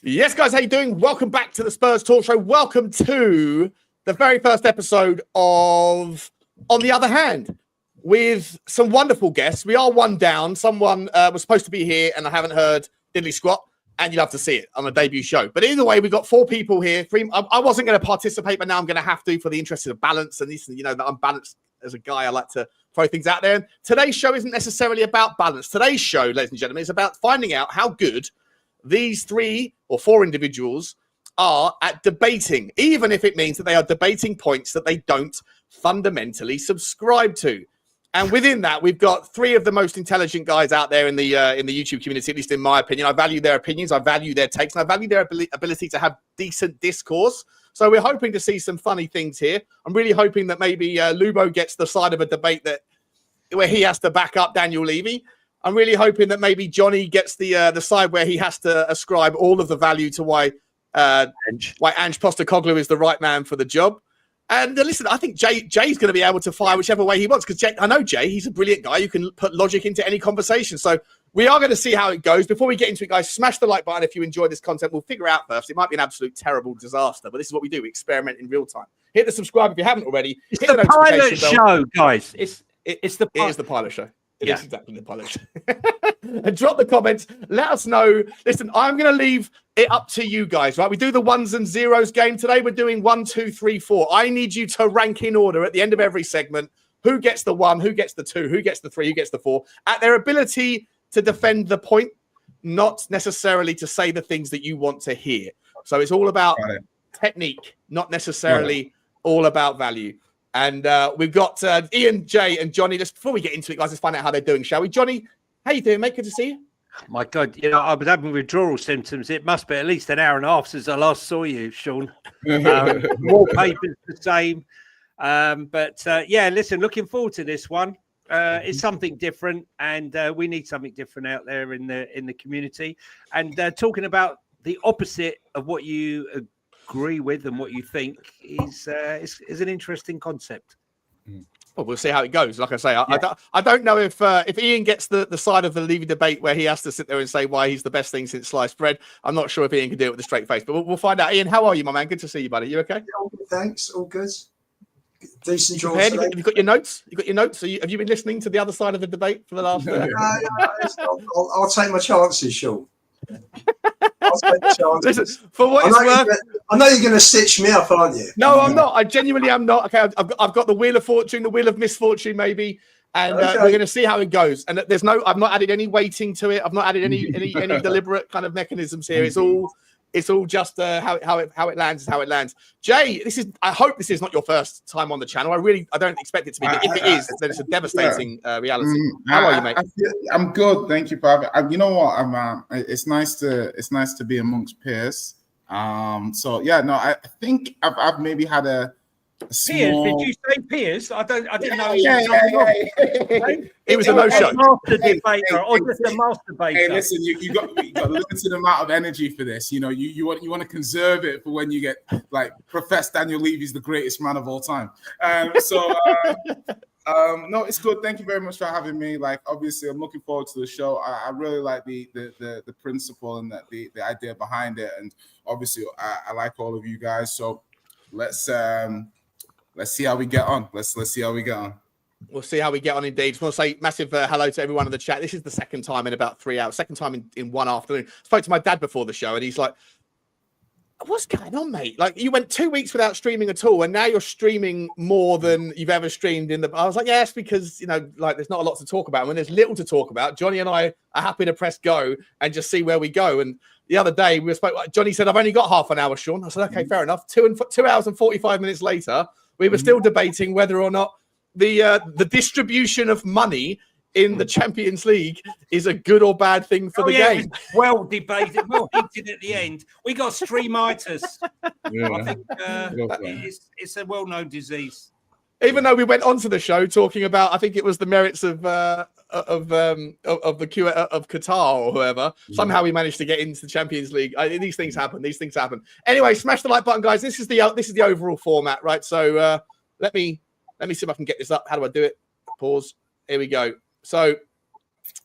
Yes, guys, how you doing? Welcome back to the Spurs Talk Show. Welcome to the very first episode of On the Other Hand with some wonderful guests. We are one down. Someone was supposed to be here and I haven't heard diddly squat, and you'll have to see it on a debut show. But either way, we've got 4 people here. I wasn't going to participate, but now I'm going to have to for the interest of balance. And this, that I'm balanced as a guy. I like to throw things out there. And today's show isn't necessarily about balance. Today's show, ladies and gentlemen, is about finding out how good these 3 or 4 individuals are at debating, even if it means that they are debating points that they don't fundamentally subscribe to. And within that, we've got 3 of the most intelligent guys out there in the YouTube community, at least in my opinion. I value their opinions, I value their takes, and I value their ability to have decent discourse. So we're hoping to see some funny things here. I'm really hoping that maybe Lubo gets the side of a debate where he has to back up Daniel Levy. I'm really hoping that maybe Johnny gets the side where he has to ascribe all of the value to why Ange Postecoglou is the right man for the job. And listen, I think Jay's going to be able to fire whichever way he wants, because I know Jay, he's a brilliant guy. You can put logic into any conversation. So we are going to see how it goes. Before we get into it, guys, smash the like button if you enjoy this content. We'll figure out first. It might be an absolute terrible disaster, but this is what we do. We experiment in real time. Hit the subscribe if you haven't already. It's the pilot show, guys. It is the pilot show. It is exactly the pilot show. And drop the comments. Let us know. Listen, I'm going to leave it up to you guys, right? We do the ones and zeros game today. We're doing 1, 2, 3, 4. I need you to rank in order at the end of every segment. Who gets the 1? Who gets the 2? Who gets the 3? Who gets the 4? At their ability to defend the point, not necessarily to say the things that you want to hear. So it's all about technique, not necessarily all about value. And we've got Ian, Jay, and Johnny. Just before we get into it, guys, let's find out how they're doing, shall we? Johnny, how you doing, mate? Good to see you. My God, I was having withdrawal symptoms. It must be at least an hour and a half since I last saw you, Sean. Wallpaper's the same. Listen, looking forward to this one. It's something different, and we need something different out there in the community. And talking about the opposite of what you agree with and what you think is an interesting concept. Well, we'll see how it goes. Like I say, I don't know if Ian gets the side of the Levy debate where he has to sit there and say why he's the best thing since sliced bread. I'm not sure if Ian can do it with a straight face, but we'll find out. Ian, how are you, my man? Good to see you, buddy. You okay? Yeah, all good, thanks. All good. Decent draws. Have you got your notes? You got your notes? Have you been listening to the other side of the debate for the last? I'll take my chances, Sean. I'll take my chances. Listen, for what it's worth. I know you're going to stitch me up, aren't you? No, I'm not. I genuinely am not. Okay, I've got the wheel of fortune, the wheel of misfortune, maybe, and we're going to see how it goes. And I've not added any weighting to it. I've not added any deliberate kind of mechanisms here. It's all just how it lands is how it lands. Jay, I hope this is not your first time on the channel. I don't expect it to be. But if it is, then it's a devastating reality. How are you, mate? I'm good, thank you, Pape. You know what? It's nice to be amongst peers. I think I've maybe had a small... Peers? Did you say peers? I didn't know. It was a no-show. Master debater or just a masturbator. Hey, listen, you got a limited amount of energy for this. You know, you want to conserve it for when you get like Professor Daniel Levy's the greatest man of all time. No, it's good. Thank you very much for having me. Like, obviously, I'm looking forward to the show. I really like the principle and the idea behind it, and obviously, I like all of you guys. So let's see how we get on. Let's see how we get on. We'll see how we get on indeed. Just want to say massive hello to everyone in the chat. This is the second time in about 3 hours, second time in one afternoon. Spoke to my dad before the show, and he's like, what's going on, mate? Like, you went 2 weeks without streaming at all, and now you're streaming more than you've ever streamed I was like, yes, because, there's not a lot to talk about. When there's little to talk about, Johnny and I are happy to press go and just see where we go. And the other day, Johnny said, I've only got half an hour, Sean. I said, okay, fair enough. 2 hours and 45 minutes later, we were still debating whether or not the distribution of money in the Champions League is a good or bad thing for the game. Well debated, well hinted at the end. We got streamitis. I think it's a well-known disease. Even though we went on to the show talking about, I think it was the merits of Qatar or whoever. Somehow we managed to get into the Champions League. These things happen. Anyway, smash the like button, guys. This is the overall format, right? So let me see if I can get this up. How do I do it? Pause. Here we go. So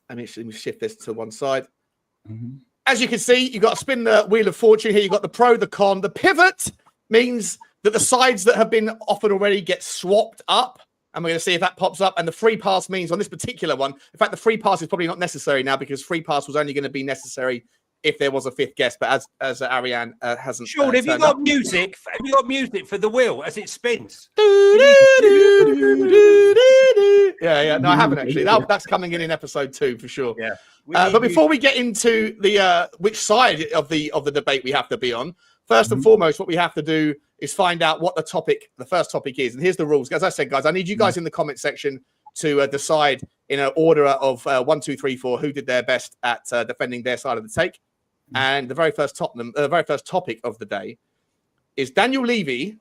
let me shift this to one side. as you can see, you've got to spin the wheel of fortune here. You've got the pro, the con. The pivot means that the sides that have been offered already get swapped up. And we're going to see if that pops up. And the free pass means on this particular one, in fact, the free pass is probably not necessary now because free pass was only going to be necessary if there was a fifth guest. But as Ariane hasn't. Sean, have you got music? Have you got music for the wheel as it spins? Yeah. No, I haven't actually. That's coming in episode 2 for sure. Yeah. But before we get into the which side of the debate we have to be on, first and foremost, what we have to do is find out what the first topic is. And here's the rules. As I said, guys, I need you guys in the comment section to decide in an order of 1, 2, 3, 4 who did their best at defending their side of the take. And the very first topic of the day is Daniel Levy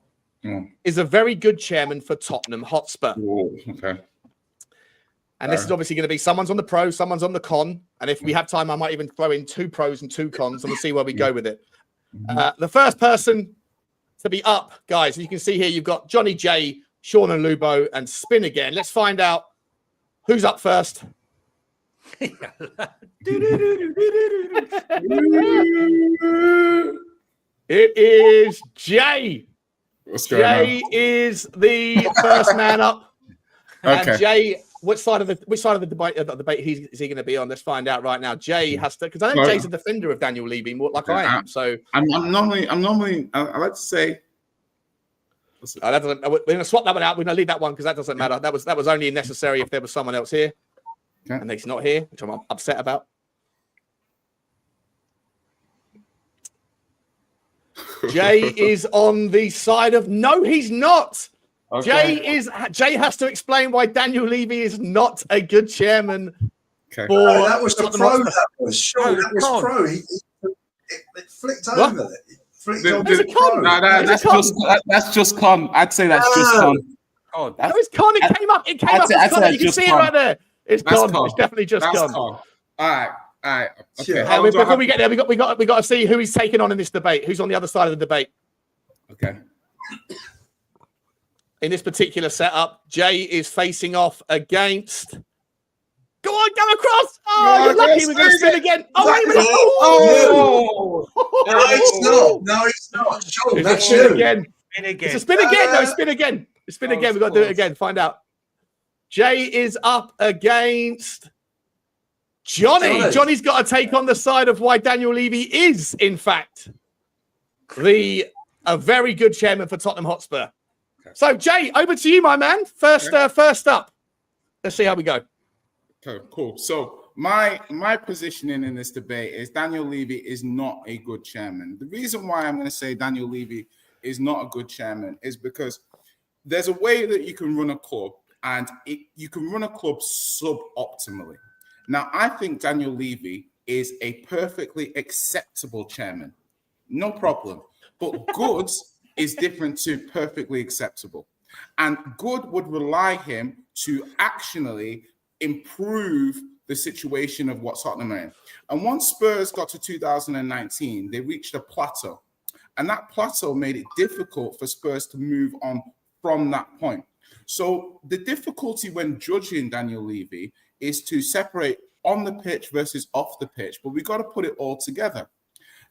is a very good chairman for Tottenham Hotspur. Whoa, okay. And this is obviously going to be someone's on the pro, someone's on the con. And if we have time, I might even throw in 2 pros and 2 cons, and we'll see where we go with it. The first person to be up, guys, you can see here, you've got Johnny J, Sean and Lubo, and Spin again. Let's find out who's up first. It is Jay. Jay is the first man up. Okay. And Jay, which side of the debate is he going to be on? Let's find out right now. Jay has to, because I know Jay's a defender of Daniel Levy, more like I am. So I'm normally I like to say. We're going to swap that one out. We're going to leave that one because that doesn't matter. That was only necessary if there was someone else here, and he's not here, which I'm upset about. Jay is on the side of no, he's not. Okay. Jay has to explain why Daniel Levy is not a good chairman. Okay. That was the pro. That was sure. That was pro. It flicked over. That's just con. I'd say that's just con. Oh, no, it's con. It came up. It came up. As con. You can see it right there. It's con. It's definitely just con. All right. Okay. Before we get there, we got to see who he's taking on in this debate. Who's on the other side of the debate? Okay. In this particular setup, Jay is facing off against. Go on, go across. Oh, you're lucky. We're going to spin again. Oh, wait a minute. No, it's not. Sure, that's spin again. It's a spin again. No, spin again. Spin again. We've got to do it again. Find out. Jay is up against Johnny. Johnny's got to take on the side of why Daniel Levy is, in fact, a very good chairman for Tottenham Hotspur. So, Jay, over to you, my man. First up. Let's see how we go. Okay, cool. So my positioning in this debate is Daniel Levy is not a good chairman. The reason why I'm going to say Daniel Levy is not a good chairman is because there's a way that you can run a club and you can run a club suboptimally. Now, I think Daniel Levy is a perfectly acceptable chairman. No problem. But good is different to perfectly acceptable. And good would rely him to actually improve the situation of what Tottenham are in. And once Spurs got to 2019, they reached a plateau. And that plateau made it difficult for Spurs to move on from that point. So the difficulty when judging Daniel Levy is to separate on the pitch versus off the pitch, but we got to put it all together.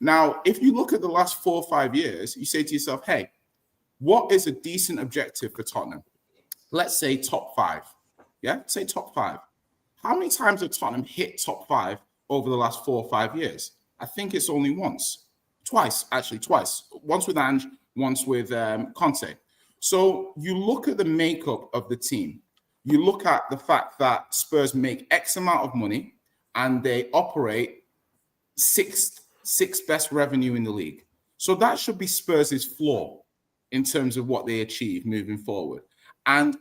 Now, if you look at the last 4 or 5 years, you say to yourself, hey, what is a decent objective for Tottenham? Let's say top 5. Yeah, say top 5. How many times have Tottenham hit top 5 over the last 4 or 5 years? I think it's only once. Twice. Once with Ange, once with Conte. So you look at the makeup of the team. You look at the fact that Spurs make X amount of money and they operate sixth best revenue in the league. So that should be Spurs' floor in terms of what they achieve moving forward. And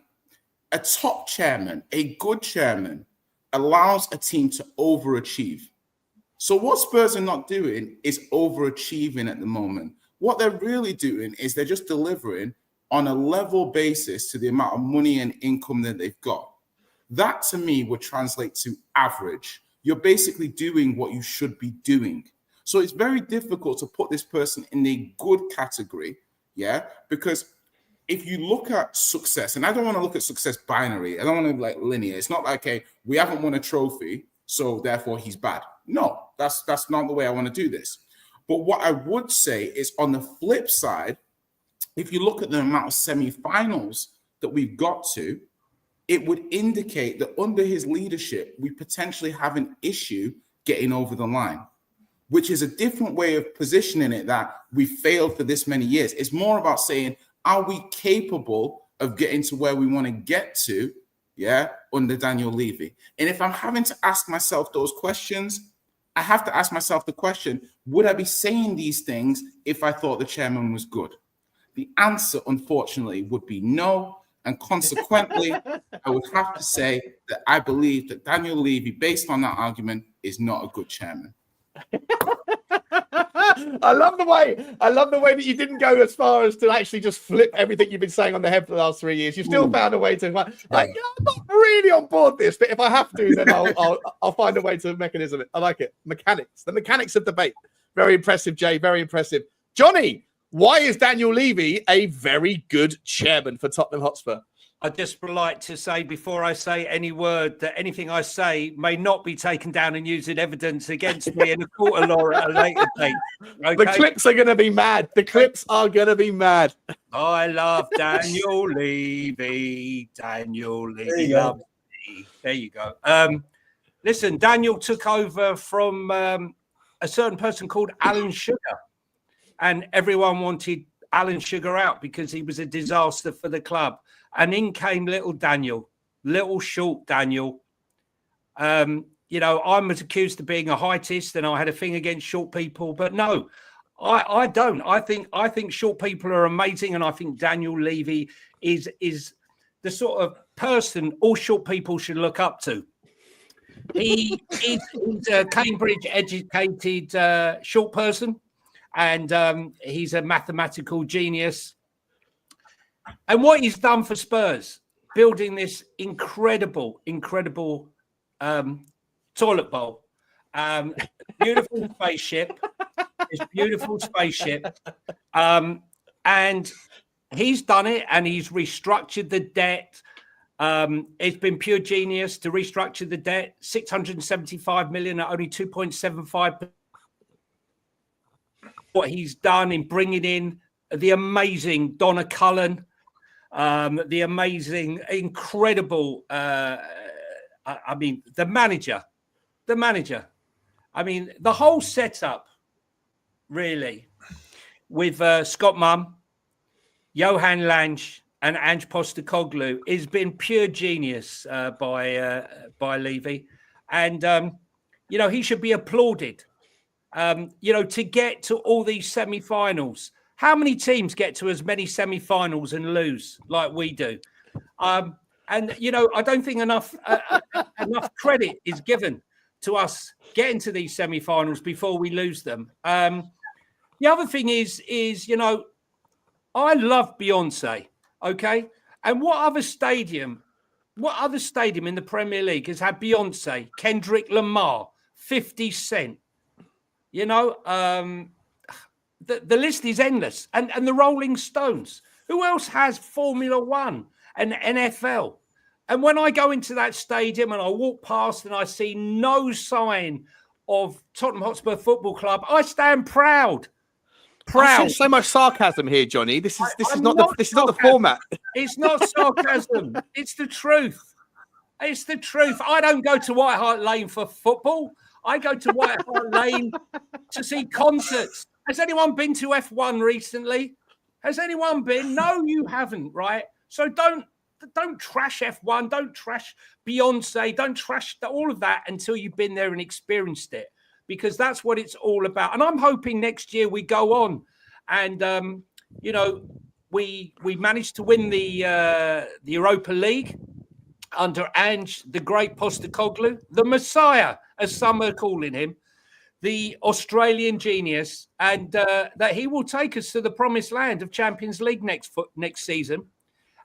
a top chairman, a good chairman, allows a team to overachieve. So what Spurs are not doing is overachieving at the moment. What they're really doing is they're just delivering on a level basis to the amount of money and income that they've got. That to me would translate to average. You're basically doing what you should be doing. So it's very difficult to put this person in a good category, yeah? Because if you look at success, and I don't want to look at success binary, I don't want to like linear. It's not like, okay, we haven't won a trophy, so therefore he's bad. No, that's not the way I want to do this. But what I would say is, on the flip side, if you look at the amount of semi-finals that we've got to, it would indicate that under his leadership, we potentially have an issue getting over the line, which is a different way of positioning it that we failed for this many years. It's more about saying, are we capable of getting to where we want to get to, under Daniel Levy? And if I'm having to ask myself those questions, I have to ask myself the question, would I be saying these things if I thought the chairman was good? The answer, unfortunately, would be no. And consequently, I would have to say that I believe that Daniel Levy, based on that argument, is not a good chairman. I love the way that you didn't go as far as to actually just flip everything you've been saying on the head for the last 3 years. You still found a way to I'm not really on board this, but if I have to, then I'll find a way to mechanism it. I like it. The mechanics of debate. Very impressive, Jay. Very impressive. Johnny, why is Daniel Levy a very good chairman for Tottenham Hotspur? I'd just like to say, before I say any word, that anything I say may not be taken down and used as evidence against me in a court of law at a later date. Okay? The clips are going to be mad. The clips are going to be mad. I love Daniel Levy. Daniel Levy loves me. There you go. Listen, Daniel took over from a certain person called Alan Sugar, and everyone wanted Alan Sugar out because he was a disaster for the club. And in came little Daniel, little short Daniel. I'm accused of being a heightist, and I had a thing against short people, but no, I don't. I think short people are amazing, and I think Daniel Levy is the sort of person all short people should look up to. He's a Cambridge-educated short person, and he's a mathematical genius. And what he's done for Spurs, building this incredible toilet bowl, beautiful spaceship, and he's done it, and he's restructured the debt. It's been pure genius to restructure the debt, 675 million at only 2.75%. What he's done in bringing in the amazing Donna Cullen, the amazing, incredible, the manager. I mean, the whole setup, really, with Scott Munn, Johan Lange, and Ange Postecoglou has been pure genius by Levy. And, he should be applauded. To get to all these semi-finals. How many teams get to as many semi-finals and lose like we do? I don't think enough credit is given to us getting to these semi-finals before we lose them. The other thing is I love Beyonce, okay? And what other stadium in the Premier League has had Beyonce, Kendrick Lamar, 50 Cent? The list is endless. And the Rolling Stones. Who else has Formula One and NFL? And when I go into that stadium and I walk past and I see no sign of Tottenham Hotspur Football Club, I stand proud. I sense so much sarcasm here, Johnny. This is not the format. It's not sarcasm. It's the truth. It's the truth. I don't go to White Hart Lane for football. I go to White Hart Lane to see concerts. Has anyone been to F1 recently? Has anyone been? No, you haven't, right? So don't trash F1. Don't trash Beyonce. Don't trash all of that until you've been there and experienced it, because that's what it's all about. And I'm hoping next year we go on and, we managed to win the Europa League under Ange, the great Postecoglou, the Messiah, as some are calling him, the Australian genius, and that he will take us to the promised land of Champions League next season.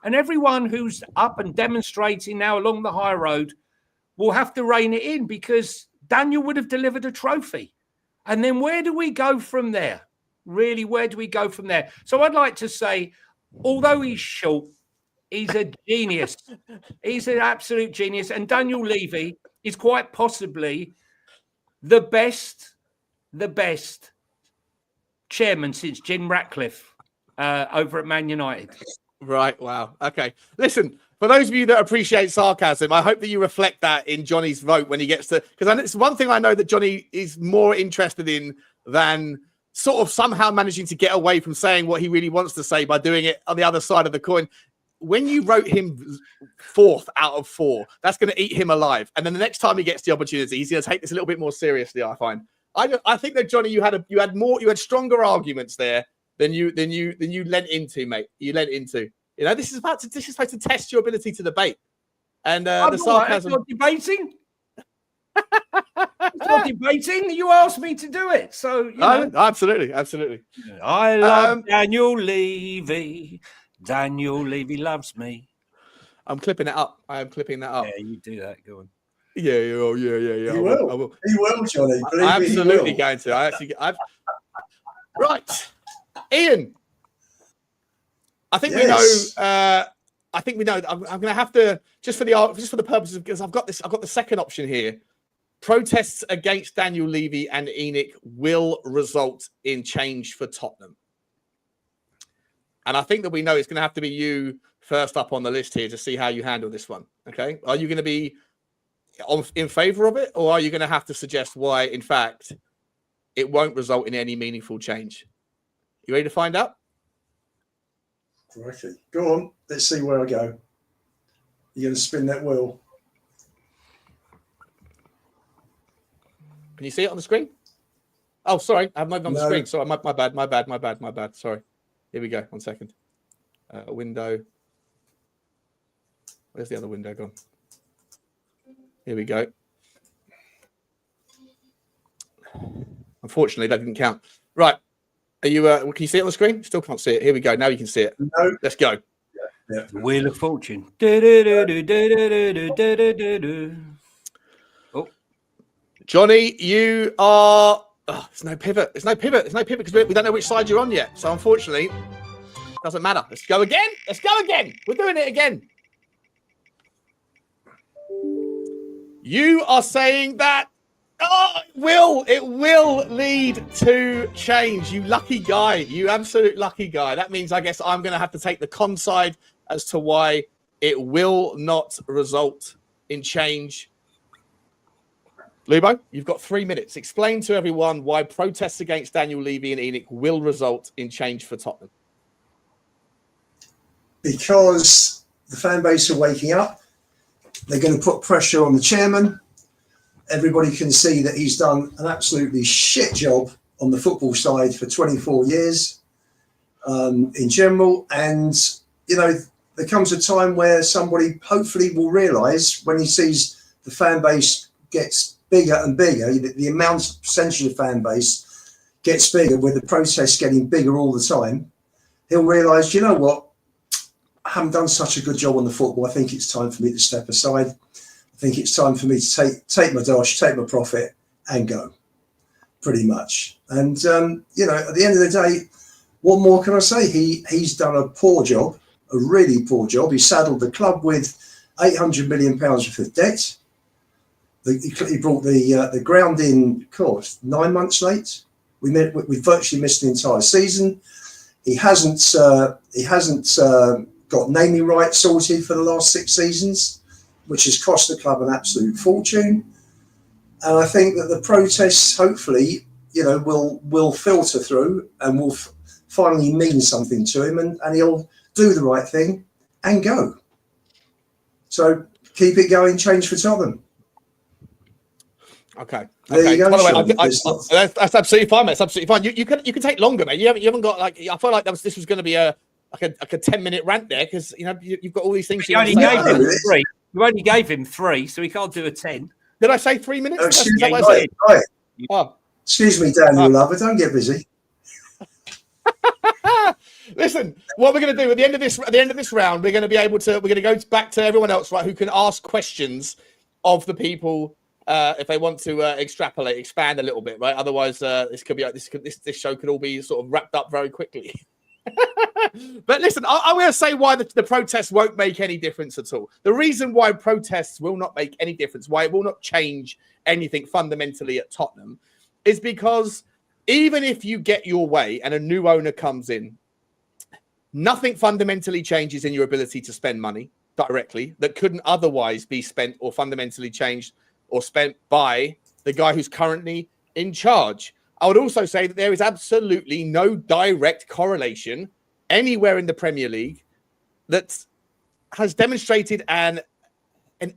And everyone who's up and demonstrating now along the high road will have to rein it in, because Daniel would have delivered a trophy. And then where do we go from there? Really, where do we go from there? So I'd like to say, although he's short, he's a genius. He's an absolute genius. And Daniel Levy is quite possibly the best chairman since Jim Ratcliffe over at Man United. Right. Wow. Okay. Listen, for those of you that appreciate sarcasm, I hope that you reflect that in Johnny's vote when he gets to, because it's one thing I know that Johnny is more interested in than sort of somehow managing to get away from saying what he really wants to say by doing it on the other side of the coin. When you wrote him 4th out of 4, that's going to eat him alive. And then the next time he gets the opportunity, he's going to take this a little bit more seriously, I find. I think that, Johnny, you had stronger arguments there than you lent into, mate. You lent into. You know, this is supposed to test your ability to debate. And the sarcasm. It's not debating. It's not debating. You asked me to do it, so you know. Absolutely. I love Daniel Levy. Daniel Levy loves me. I'm clipping it up. I am clipping that up. Yeah, you do that. Go on. Yeah. He will, Johnny. I'm absolutely going to. Right, Ian. I think we know. I think we know. I'm going to have to just for the purposes of, because I've got the second option here. Protests against Daniel Levy and ENIC will result in change for Tottenham. And I think that we know it's going to have to be you first up on the list here to see how you handle this one. Okay. Are you going to be in favor of it, or are you going to have to suggest why, in fact, it won't result in any meaningful change? You ready to find out? Righty. Go on. Let's see where I go. You're going to spin that wheel. Can you see it on the screen? Oh, sorry. I haven't on the screen. Sorry. My bad. Sorry. Here we go. 1 second. Window. Where's the other window gone? Here we go. Unfortunately, that didn't count. Right. Are you? Can you see it on the screen? Still can't see it. Here we go. Now you can see it. No. Let's go. Yeah. Wheel of Fortune. Oh, Johnny, you are. Oh, there's no pivot. There's no pivot because we don't know which side you're on yet. So unfortunately, doesn't matter. Let's go again. We're doing it again. You are saying that it will lead to change. You lucky guy. You absolute lucky guy. That means I guess I'm going to have to take the con side as to why it will not result in change. Lubo, you've got 3 minutes. Explain to everyone why protests against Daniel Levy and ENIC will result in change for Tottenham. Because the fan base are waking up. They're going to put pressure on the chairman. Everybody can see that he's done an absolutely shit job on the football side for 24 years in general. And, you know, there comes a time where somebody hopefully will realise when he sees the fan base gets bigger and bigger, the amount percentage of fan base gets bigger with the protests getting bigger all the time, he'll realise, you know what, I haven't done such a good job on the football. I think it's time for me to step aside. I think it's time for me to take my dosh, take my profit and go, pretty much. And, you know, at the end of the day, what more can I say? He's done a poor job, a really poor job. He saddled the club with £800 million worth of debt. He brought the ground in, of course, 9 months late. We virtually missed the entire season. He hasn't got naming rights sorted for the last 6 seasons, which has cost the club an absolute fortune. And I think that the protests, hopefully, you know, will filter through and will finally mean something to him, and he'll do the right thing and go. So keep it going, change for Tottenham. Okay. There you go. By the way, that's absolutely fine, mate. It's absolutely fine. You can take longer, mate. You haven't got like. I feel like this was going to be a 10-minute rant there because you know you've got all these things. You only gave him 3. You only gave him 3, so he can't do a 10. Did I say 3 minutes? Excuse me, Daniel Lover. Don't get busy. Listen, what we're going to do at the end of this round, we're going to go back to everyone else, right, who can ask questions of the people if they want to expand a little bit, right? Otherwise, this show could all be sort of wrapped up very quickly. But listen, I'm going to say why the protests won't make any difference at all. The reason why protests will not make any difference, why it will not change anything fundamentally at Tottenham, is because even if you get your way and a new owner comes in, nothing fundamentally changes in your ability to spend money directly that couldn't otherwise be spent or fundamentally changed or spent by the guy who's currently in charge. I would also say that there is absolutely no direct correlation anywhere in the Premier League that has demonstrated and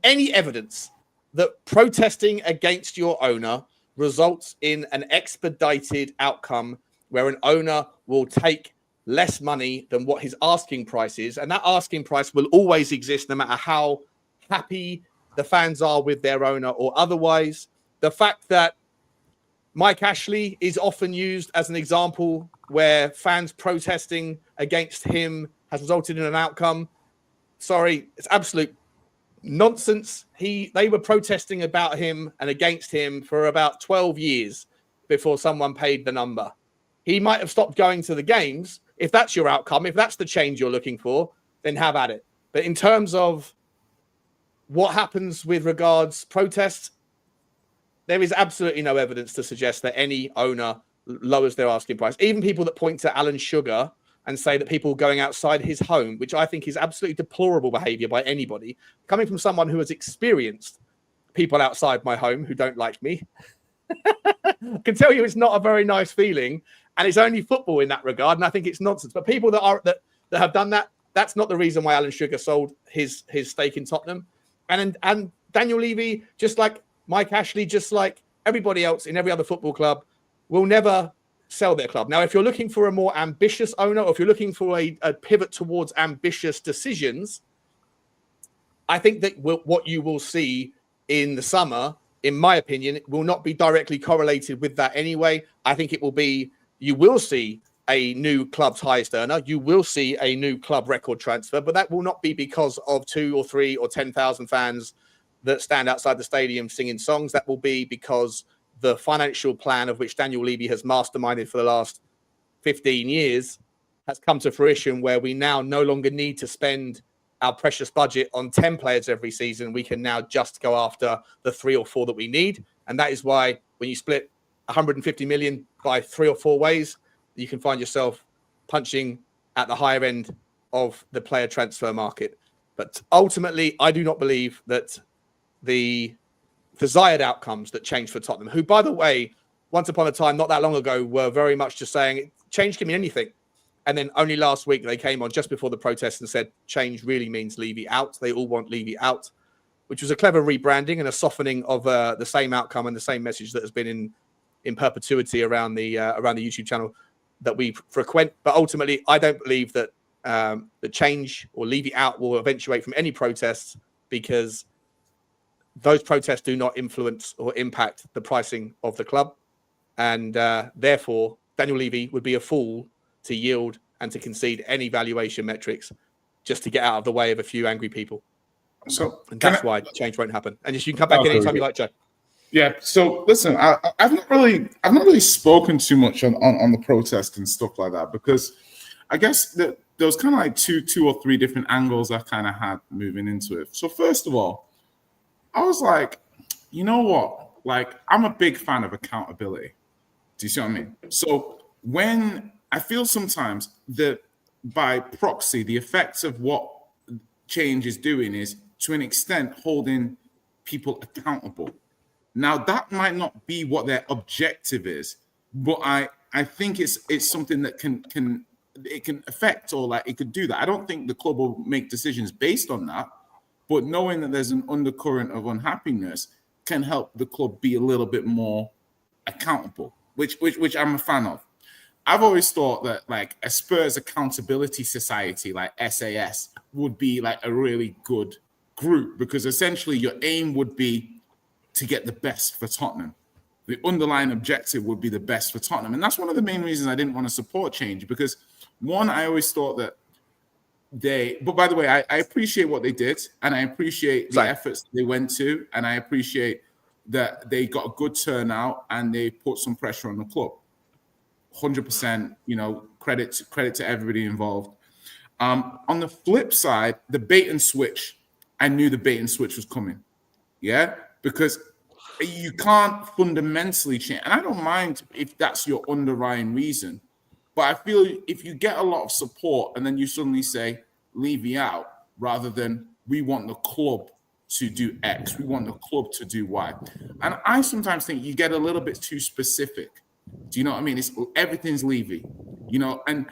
any evidence that protesting against your owner results in an expedited outcome where an owner will take less money than what his asking price is. And that asking price will always exist no matter how happy the fans are with their owner or otherwise. The fact that Mike Ashley is often used as an example where fans protesting against him has resulted in an outcome. Sorry, it's absolute nonsense. They were protesting about him and against him for about 12 years before someone paid the number. He might have stopped going to the games. If that's your outcome, if that's the change you're looking for, then have at it. But in terms of what happens with regards protests, there is absolutely no evidence to suggest that any owner lowers their asking price. Even people that point to Alan Sugar and say that people going outside his home, which I think is absolutely deplorable behavior by anybody, coming from someone who has experienced people outside my home who don't like me, I can tell you it's not a very nice feeling, and it's only football in that regard, and I think it's nonsense. But people that have done that, that's not the reason why Alan Sugar sold his stake in Tottenham. And Daniel Levy, just like Mike Ashley, just like everybody else in every other football club, will never sell their club. Now, if you're looking for a more ambitious owner, or if you're looking for a pivot towards ambitious decisions, I think that what you will see in the summer, in my opinion, will not be directly correlated with that anyway. I think it will be, you will see a new club's highest earner. You will see a new club record transfer, but that will not be because of 2 or 3 or 10,000 fans that stand outside the stadium singing songs. That will be because the financial plan of which Daniel Levy has masterminded for the last 15 years has come to fruition, where we now no longer need to spend our precious budget on 10 players every season. We can now just go after the 3 or 4 that we need. And that is why when you split 150 million by 3 or 4 ways, you can find yourself punching at the higher end of the player transfer market. But ultimately, I do not believe that the desired outcomes that change for Tottenham, who, by the way, once upon a time, not that long ago, were very much just saying change can mean anything. And then only last week they came on just before the protest and said change really means Levy out. They all want Levy out, which was a clever rebranding and a softening of the same outcome and the same message that has been in perpetuity around the YouTube channel that we frequent. But ultimately, I don't believe that the change or Levy out will eventuate from any protests, because those protests do not influence or impact the pricing of the club. And therefore, Daniel Levy would be a fool to yield and to concede any valuation metrics just to get out of the way of a few angry people. And that's why change won't happen. And just, you can come back anytime you like, Joe. Yeah. So listen, I've not really spoken too much on the protest and stuff like that, because I guess that there was kind of like two or three different angles I kind of had moving into it. So first of all, I was like, you know what? Like, I'm a big fan of accountability. Do you see what I mean? So when I feel sometimes that by proxy, the effects of what change is doing is to an extent holding people accountable. Now, that might not be what their objective is, but I think it's something that can affect, or like it could do that. I don't think the club will make decisions based on that, but knowing that there's an undercurrent of unhappiness can help the club be a little bit more accountable, which I'm a fan of. I've always thought that like a Spurs accountability society like SAS would be like a really good group, because essentially your aim would be to get the best for Tottenham. The underlying objective would be the best for Tottenham. And that's one of the main reasons I didn't want to support change, because one, I always thought that but by the way, I appreciate what they did, and I appreciate the efforts they went to, and I appreciate that they got a good turnout and they put some pressure on the club. 100%, credit to everybody involved. On the flip side, the bait and switch, I knew the bait and switch was coming. Yeah, because you can't fundamentally change. And I don't mind if that's your underlying reason. But I feel if you get a lot of support and then you suddenly say, Levy out, rather than we want the club to do X, we want the club to do Y. And I sometimes think you get a little bit too specific. Do you know what I mean? Everything's Levy, and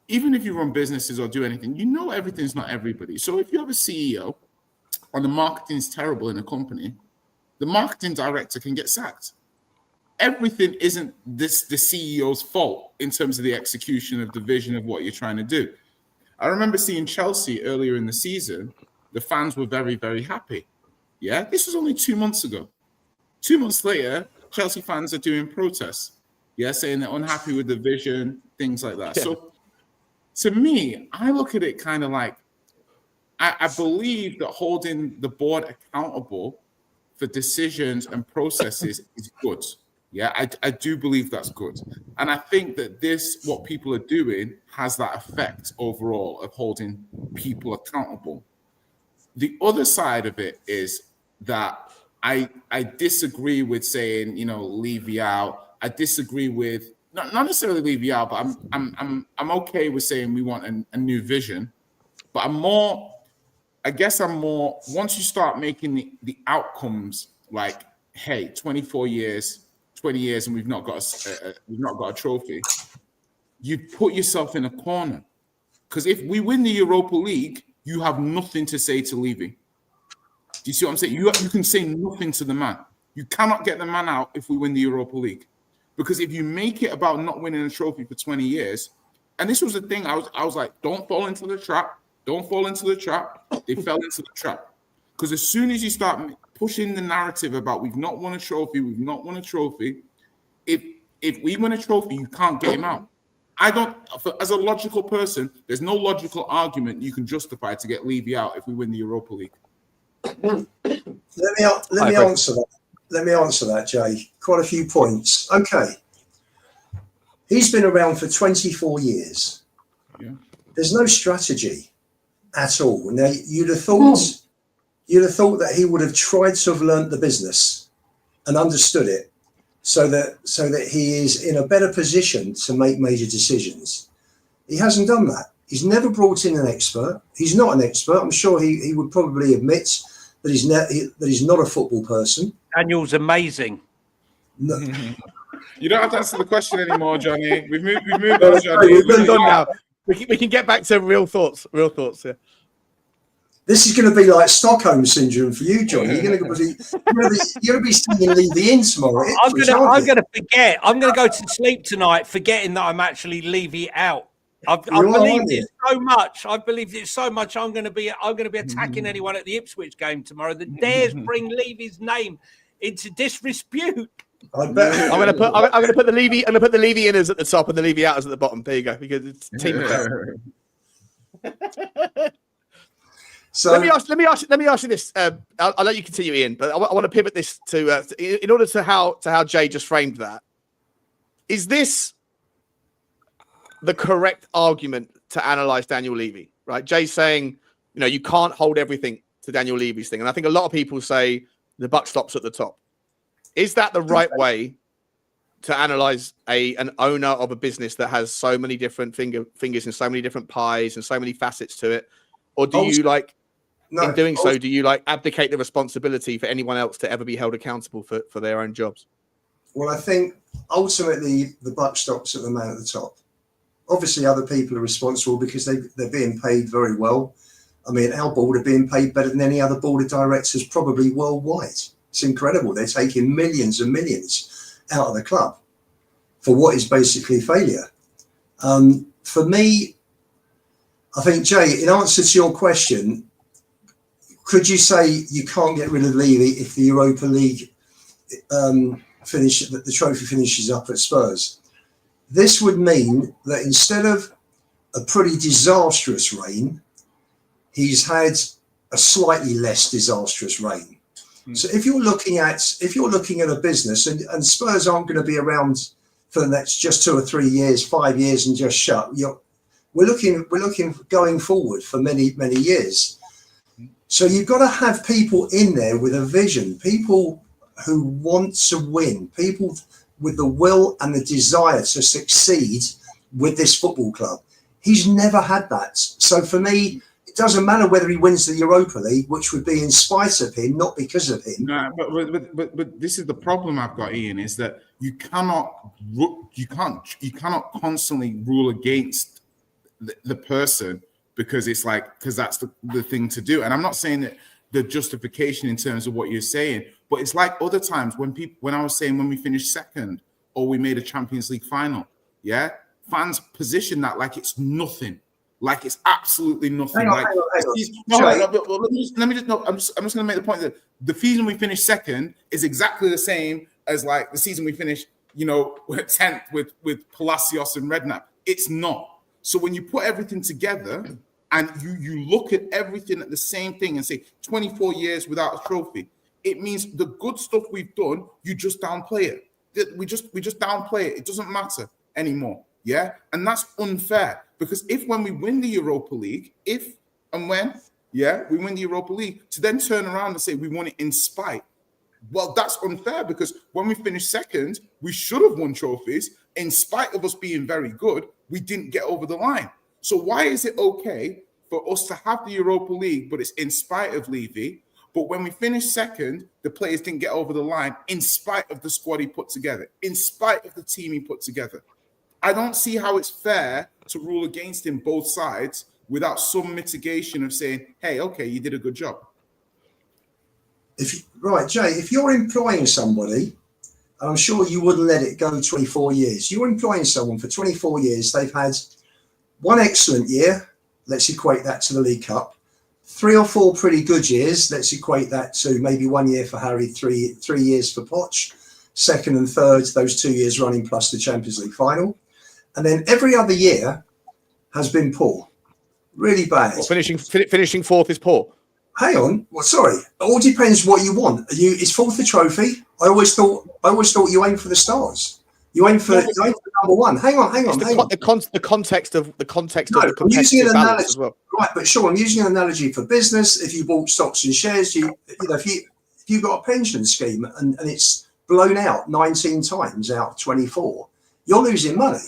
even if you run businesses or do anything, everything's not everybody. So if you have a CEO and the marketing's terrible in a company, the marketing director can get sacked. Everything isn't the CEO's fault in terms of the execution of the vision of what you're trying to do. I remember seeing Chelsea earlier in the season. The fans were very, very happy. Yeah, this was only 2 months ago. 2 months later, Chelsea fans are doing protests. Yeah, saying they're unhappy with the vision, things like that. Yeah. So to me, I look at it kind of like, I believe that holding the board accountable for decisions and processes is good. Yeah, I do believe that's good. And I think that what people are doing has that effect overall of holding people accountable. The other side of it is that I disagree with saying, Levy out. I disagree with not necessarily Levy out, but I'm okay with saying we want a new vision. But I'm more once you start making the outcomes like, hey, 20 years, and we've not got a trophy. You put yourself in a corner, because if we win the Europa League, you have nothing to say to Levy. Do you see what I'm saying? You can say nothing to the man. You cannot get the man out if we win the Europa League, because if you make it about not winning a trophy for 20 years, and this was the thing, I was like, don't fall into the trap. Don't fall into the trap. They fell into the trap. Because as soon as you start pushing the narrative about we've not won a trophy, if we win a trophy, you can't get him out. As a logical person, there's no logical argument you can justify to get Levy out if we win the Europa League. Let me answer that. Let me answer that, Jay. Quite a few points. Okay. He's been around for 24 years. Yeah. There's no strategy at all. Now, you'd have thought that he would have tried to have learnt the business and understood it so that he is in a better position to make major decisions. He hasn't done that. He's never brought in an expert. He's not an expert. I'm sure he would probably admit that he's not a football person. Daniel's amazing. No. You don't have to answer the question anymore, Johnny. We've moved on, Johnny. We've moved on now. We can get back to real thoughts. Yeah. This is going to be like Stockholm syndrome for you, Johnny. You're going to be singing Levy in tomorrow. I'm going to forget. I'm going to go to sleep tonight, forgetting that I'm actually Levy out. I believed it so much. I believed it so much. I'm going to be attacking anyone at the Ipswich game tomorrow that dares bring Levy's name into disrepute. I'm going to put the Levy. I'm going to put the Levy inners at the top and the Levy outers at the bottom. There you go, because it's team fair. So let me ask you this. I'll let you continue, Ian, but I want to pivot this to in order to how Jay just framed that. Is this the correct argument to analyze Daniel Levy? Right, Jay's saying, you can't hold everything to Daniel Levy's thing, and I think a lot of people say the buck stops at the top. Is that the right way to analyze an owner of a business that has so many different fingers and so many different pies and so many facets to it, or do you do you abdicate the responsibility for anyone else to ever be held accountable for their own jobs? Well, I think ultimately the buck stops at the man at the top. Obviously, other people are responsible because they're being paid very well. I mean, our board are being paid better than any other board of directors probably worldwide. It's incredible. They're taking millions and millions out of the club for what is basically failure. For me, I think, Jay, in answer to your question, could you say you can't get rid of Levy if the Europa League the trophy finishes up at Spurs? This would mean that instead of a pretty disastrous reign, he's had a slightly less disastrous reign. So if you're looking at a business, and Spurs aren't going to be around for the next just 2 or 3 years, 5 years, and just shut. We're looking going forward for many years. So you've got to have people in there with a vision, people who want to win, people with the will and the desire to succeed with this football club. He's never had that. So for me, it doesn't matter whether he wins the Europa League, which would be in spite of him, not because of him. No, but this is the problem I've got, Ian, is that you cannot constantly rule against the person because that's the thing to do. And I'm not saying that the justification in terms of what you're saying, but it's like other times when I was saying when we finished second or we made a Champions League final, yeah, fans position that like it's nothing, like it's absolutely nothing. Hang on. I'm just going to make the point that the season we finished second is exactly the same as like the season we finished, 10th with Palacios and Redknapp. It's not. So when you put everything together and you look at everything at the same thing and say 24 years without a trophy, it means the good stuff we've done, you just downplay it. We just downplay it. It doesn't matter anymore. Yeah. And that's unfair because when we win the Europa League, we win the Europa League, to then turn around and say we won it in spite. Well, that's unfair because when we finished second, we should have won trophies. In spite of us being very good, we didn't get over the line. So why is it okay for us to have the Europa League, but it's in spite of Levy? But when we finished second, the players didn't get over the line in spite of the squad he put together, in spite of the team he put together. I don't see how it's fair to rule against him both sides without some mitigation of saying, hey, okay, you did a good job. Jay, if you're employing somebody, I'm sure you wouldn't let it go 24 years. You're employing someone for 24 years. They've had one excellent year. Let's equate that to the League Cup. 3 or 4 pretty good years. Let's equate that to maybe 1 year for Harry, 3 years for Poch. Second and third, those 2 years running plus the Champions League final. And then every other year has been poor. Really bad. Well, finishing fourth is poor. Hang on. Well, sorry. It all depends what you want. Is fourth a trophy? I always thought you aim for the stars. You aim for number one. Hang on. The context of the competitive balance as well. Right, but sure, I'm using an analogy for business. If you bought stocks and shares, if you've got a pension scheme and it's blown out 19 times out of 24, you're losing money.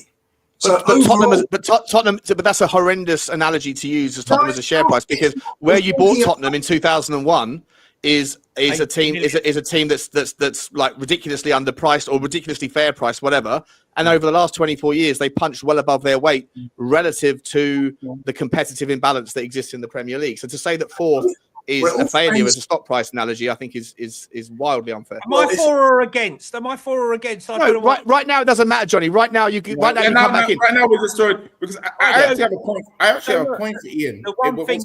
So Tottenham, but that's a horrendous analogy to use as Tottenham as a share price, because where you bought Tottenham in 2001 is a team that's like ridiculously underpriced or ridiculously fair priced, whatever. And over the last 24 years, they punched well above their weight relative to the competitive imbalance that exists in the Premier League. So to say that fourth is a failure as a stock price analogy, I think is wildly unfair. Am I for or against? No, right now it doesn't matter, Johnny. Right now you can come back in. Right now with the story, because I actually have a point. I actually have a point for Ian. The one thing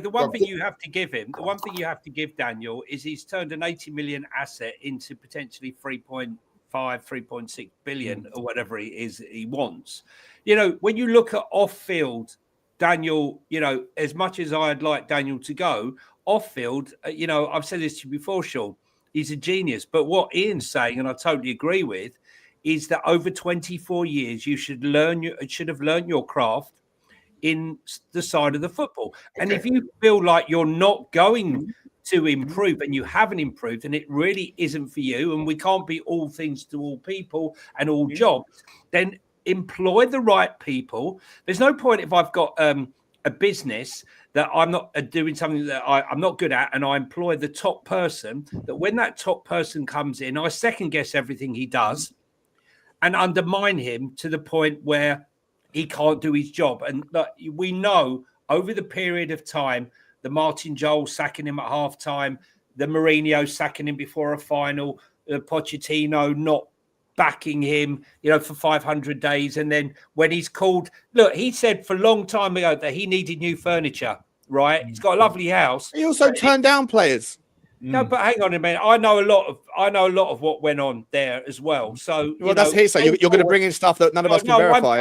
the one thing you have to give him, the one thing you have to give Daniel is he's turned an 80 million asset into potentially 3.5, 3.6 billion or whatever it is he wants. When you look at off-field, Daniel, as much as I'd like Daniel to go off-field, I've said this to you before, Sean, he's a genius. But what Ian's saying, and I totally agree with, is that over 24 years, you should have learned your craft in the side of the football. Okay. And if you feel like you're not going to improve and you haven't improved and it really isn't for you, and we can't be all things to all people and all jobs, then employ the right people. There's no point if I've got a business that I'm not doing something that I'm not good at, and I employ the top person, that when that top person comes in, I second guess everything he does and undermine him to the point where he can't do his job. And we know over the period of time, the Martin Jol sacking him at halftime, the Mourinho sacking him before a final, Pochettino not backing him, for 500 days. And then when he's called, look, he said for a long time ago that he needed new furniture, right? He's got a lovely house. He also turned down players. No, but hang on a minute. I know a lot of what went on there as well. So, that's hearsay. You're going to bring in stuff that none of us can verify.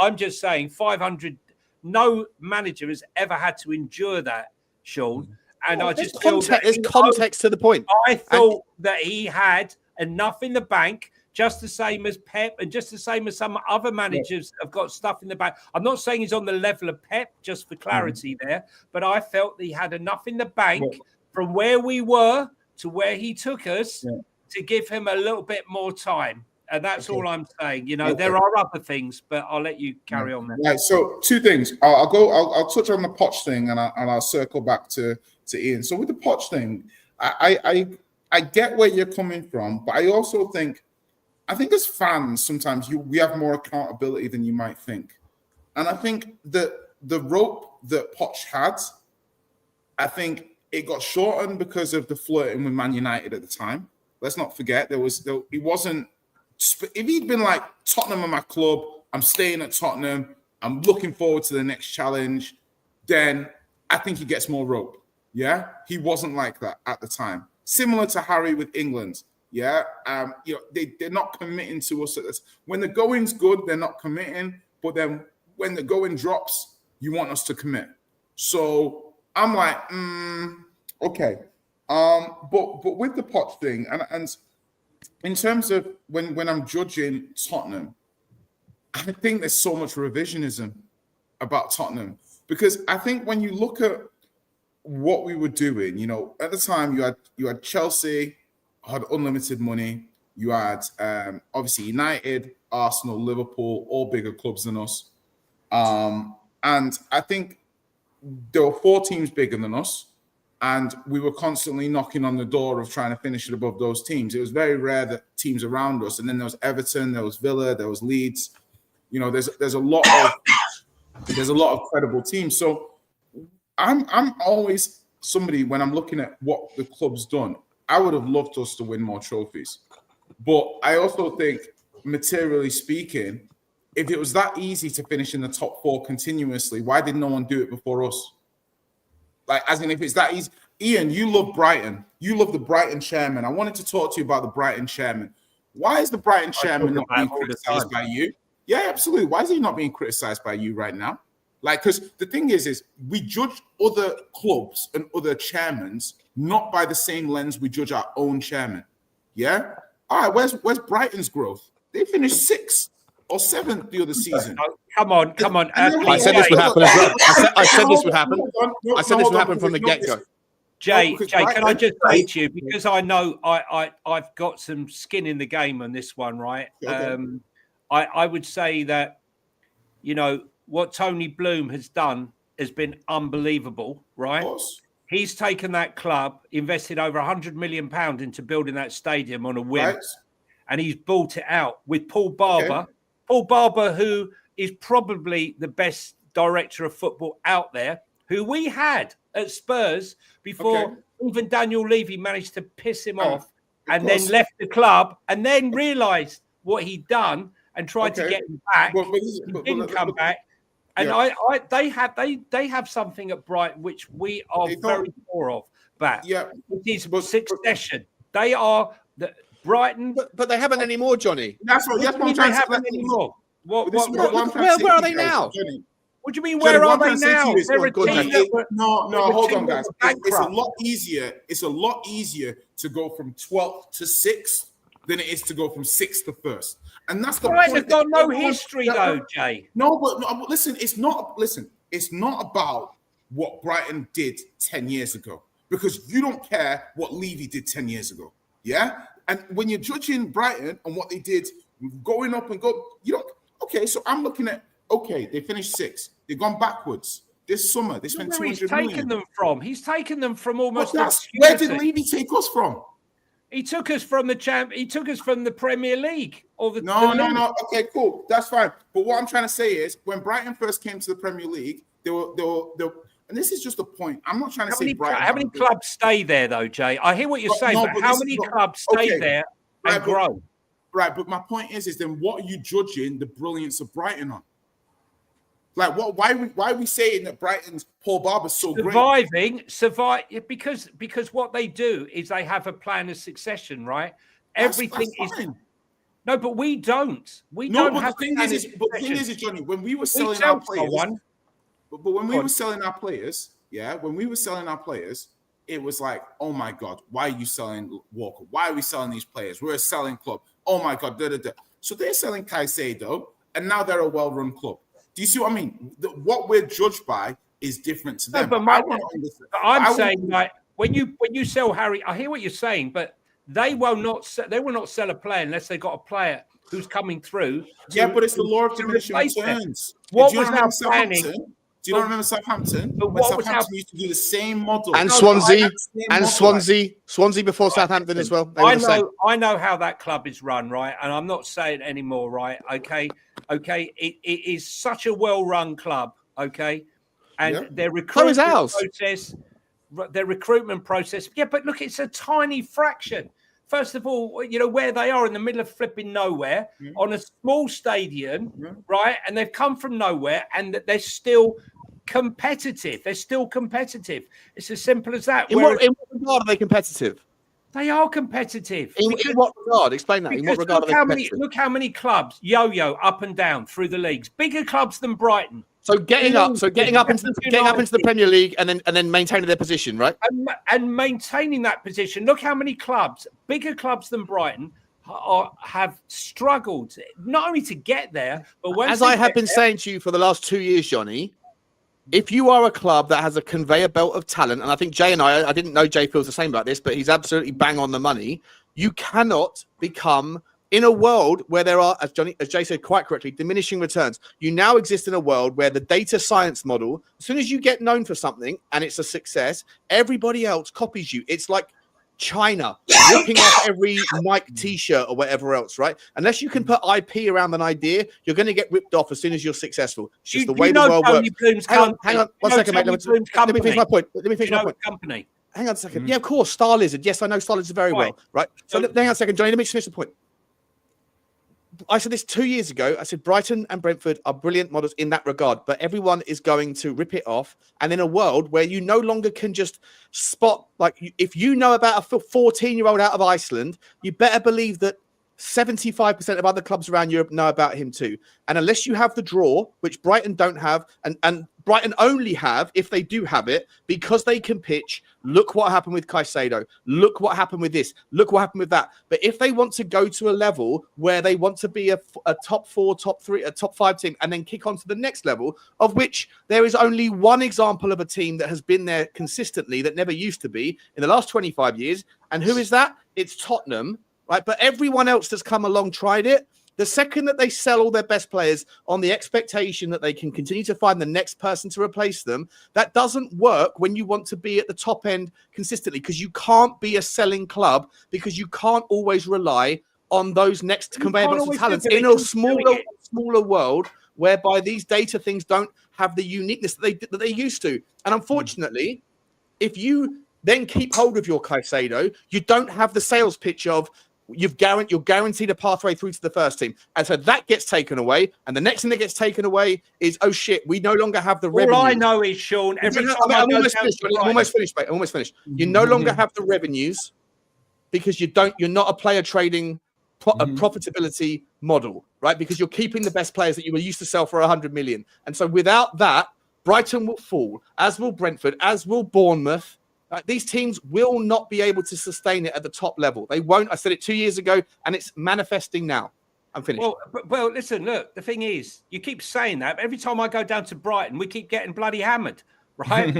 I'm just saying 500. No manager has ever had to endure that, Sean. And I just feel there's context to the point. I thought that he had enough in the bank, just the same as Pep and just the same as some other managers have got stuff in the bank. I'm not saying he's on the level of Pep, just for clarity there, but I felt that he had enough in the bank from where we were to where he took us to give him a little bit more time. And that's all I'm saying. You know, there are other things, but I'll let you carry on there. Right. So 2 things. I'll touch on the Poch thing, and I'll circle back to Ian. So with the Poch thing, I get where you're coming from, but I also think as fans sometimes we have more accountability than you might think, and I think that the rope that Poch had, I think it got shortened because of the flirting with Man United at the time. Let's not forget he wasn't. If he'd been like, Tottenham are my club, I'm staying at Tottenham, I'm looking forward to the next challenge, then I think he gets more rope. Yeah, he wasn't like that at the time. Similar to Harry with England. Yeah, they're not committing to us at this. When the going's good, they're not committing, but then when the going drops, you want us to commit. So I'm like, okay. But with the Poch thing, and in terms of when I'm judging Tottenham, I think there's so much revisionism about Tottenham, because I think when you look at what we were doing, you know, at the time you had Chelsea, had unlimited money, you had obviously United, Arsenal, Liverpool, all bigger clubs than us, and I think there were 4 teams bigger than us. And we were constantly knocking on the door of trying to finish it above those teams. It was very rare that teams around us. And then there was Everton, there was Villa, there was Leeds. You know, there's a lot of credible teams. So I'm always somebody, when I'm looking at what the club's done, I would have loved us to win more trophies. But I also think, materially speaking, if it was that easy to finish in the top 4 continuously, why did no one do it before us? Like, as in, if it's that easy. Ian, you love Brighton. You love the Brighton chairman. I wanted to talk to you about the Brighton chairman. Why is the Brighton chairman not being criticized by you? Yeah, absolutely. Why is he not being criticized by you right now? Like, because the thing is we judge other clubs and other chairmans not by the same lens we judge our own chairman. Yeah? All right, where's Brighton's growth? They finished 6th or 7th the other season. Oh, come on. I said this would happen as well. I said this would happen. I said this would happen from the get-go. Jay, can I just say to you, because I know I've got some skin in the game on this one, right? Okay. I would say that, you know, what Tony Bloom has done has been unbelievable, right? He's taken that club, invested over £100 million into building that stadium on a whim, right, and he's bought it out with Paul Barber. Okay. Paul Barber, who is probably the best director of football out there, who we had at Spurs before even Daniel Levy managed to piss him off and then left the club and then realised what he'd done and tried to get him back. He didn't come back. And they have something at Brighton which we are very poor of. But it is succession. They are the Brighton, but they haven't anymore, Johnny. That's what I'm trying to say. Anymore. Where are they now? What do you mean? Where are they now? No, hold on, guys. It's a lot easier. It's a lot easier to go from 12th to 6th than it is to go from 6th to 1st. And that's the point. They've got no history, though, Jay. No, but listen, it's not about what Brighton did 10 years ago, because you don't care what Levy did 10 years ago. Yeah. And when you're judging Brighton and what they did going up and go, you don't. Okay, so I'm looking at, they finished 6th. They've gone backwards this summer. They spent 200 million. He's taken them from almost. Where did Levy take us from? He took us from the He took us from the Premier League. No. Okay, cool. That's fine. But what I'm trying to say is, when Brighton first came to the Premier League, they were. And this is just a point. I'm not trying to say Brighton. How many clubs stay there, though, Jay? I hear what you're saying, but how many clubs stay there and grow? Right, but my point is then what are you judging the brilliance of Brighton on? Like, why are we saying that Brighton's Paul Barber's so great? Because what they do is they have a plan of succestion, right? Everything is fine. No, but we don't. We don't have. But the thing is, Johnny, when we were selling our players, but when we were selling our players, it was like, oh my God, why are you selling Walker? Why are we selling these players? We're a selling club. Oh my God, So they're selling Caicedo, and now they're a well-run club. Do you see what I mean? What we're judged by is different to them. No, but I'm saying, like, when you sell Harry, I hear what you're saying, but they will not sell a player unless they got a player who's coming through. But it's the law of diminishing returns. What was our planning? Do you not remember Southampton? But when Southampton used to do the same model. And Swansea. Swansea before Southampton as well. I know how that club is run, right? And I'm not saying anymore, right? Okay. It is such a well-run club, okay? And their recruitment process. Yeah, but look, it's a tiny fraction. First of all, where they are in the middle of flipping nowhere on a small stadium, right? And they've come from nowhere, and they're still competitive. It's as simple as that. In what regard are they competitive? They are competitive. In what regard? Explain that. In what regard are they competitive? Look how many clubs yo-yo up and down through the leagues. Bigger clubs than Brighton. So getting up into the Premier League and then maintaining their position, right? And maintaining that position. Look how many clubs, bigger clubs than Brighton, have struggled not only to get there, but as I have been saying to you for the last 2 years, Johnny. If you are a club that has a conveyor belt of talent, and I think Jay and I didn't know Jay feels the same about this, but he's absolutely bang on the money. You cannot become, in a world where there are, as Jay said quite correctly, diminishing returns. You now exist in a world where the data science model, as soon as you get known for something and it's a success, everybody else copies you. It's like China ripping off every Nike t-shirt or whatever else, right? Unless you can put IP around an idea, you're going to get ripped off as soon as you're successful. It's just the way the world works. Hang on 1 second, mate. Let me finish my point. Company. Hang on a second. Yeah, of course, Star Lizard. Yes, I know Star Lizard very well, right? So hang on a second, Johnny. Let me finish the point. I said this 2 years ago. I said Brighton and Brentford are brilliant models in that regard, but everyone is going to rip it off. And in a world where you no longer can just spot, like, if you know about a 14-year-old out of Iceland, you better believe that 75% of other clubs around Europe know about him too. And unless you have the draw, which Brighton don't have, and Brighton only have, if they do have it, because they can pitch. Look what happened with Caicedo. Look what happened with this. Look what happened with that. But if they want to go to a level where they want to be a top 4, top 3, a top 5 team, and then kick on to the next level, of which there is only one example of a team that has been there consistently that never used to be in the last 25 years. And who is that? It's Tottenham, right? But everyone else that's come along tried it. The second that they sell all their best players on the expectation that they can continue to find the next person to replace them, that doesn't work when you want to be at the top end consistently, because you can't be a selling club, because you can't always rely on those next conveyor belts of talents in a smaller world whereby these data things don't have the uniqueness that they used to. And unfortunately, if you then keep hold of your Caicedo, you don't have the sales pitch of you're guaranteed a pathway through to the first team. And so that gets taken away. And the next thing that gets taken away is, oh shit, we no longer have the revenue. All I know is, Sean, I'm almost finished, mate. I'm almost finished. You no longer have the revenues because you're not a player trading profitability model, right? Because you're keeping the best players that you were used to sell for 100 million. And so without that, Brighton will fall, as will Brentford, as will Bournemouth. These teams will not be able to sustain it at the top level. They won't. I said it 2 years ago, and it's manifesting now. I'm finished. Well, listen, look, the thing is, you keep saying that, but every time I go down to Brighton, we keep getting bloody hammered, right?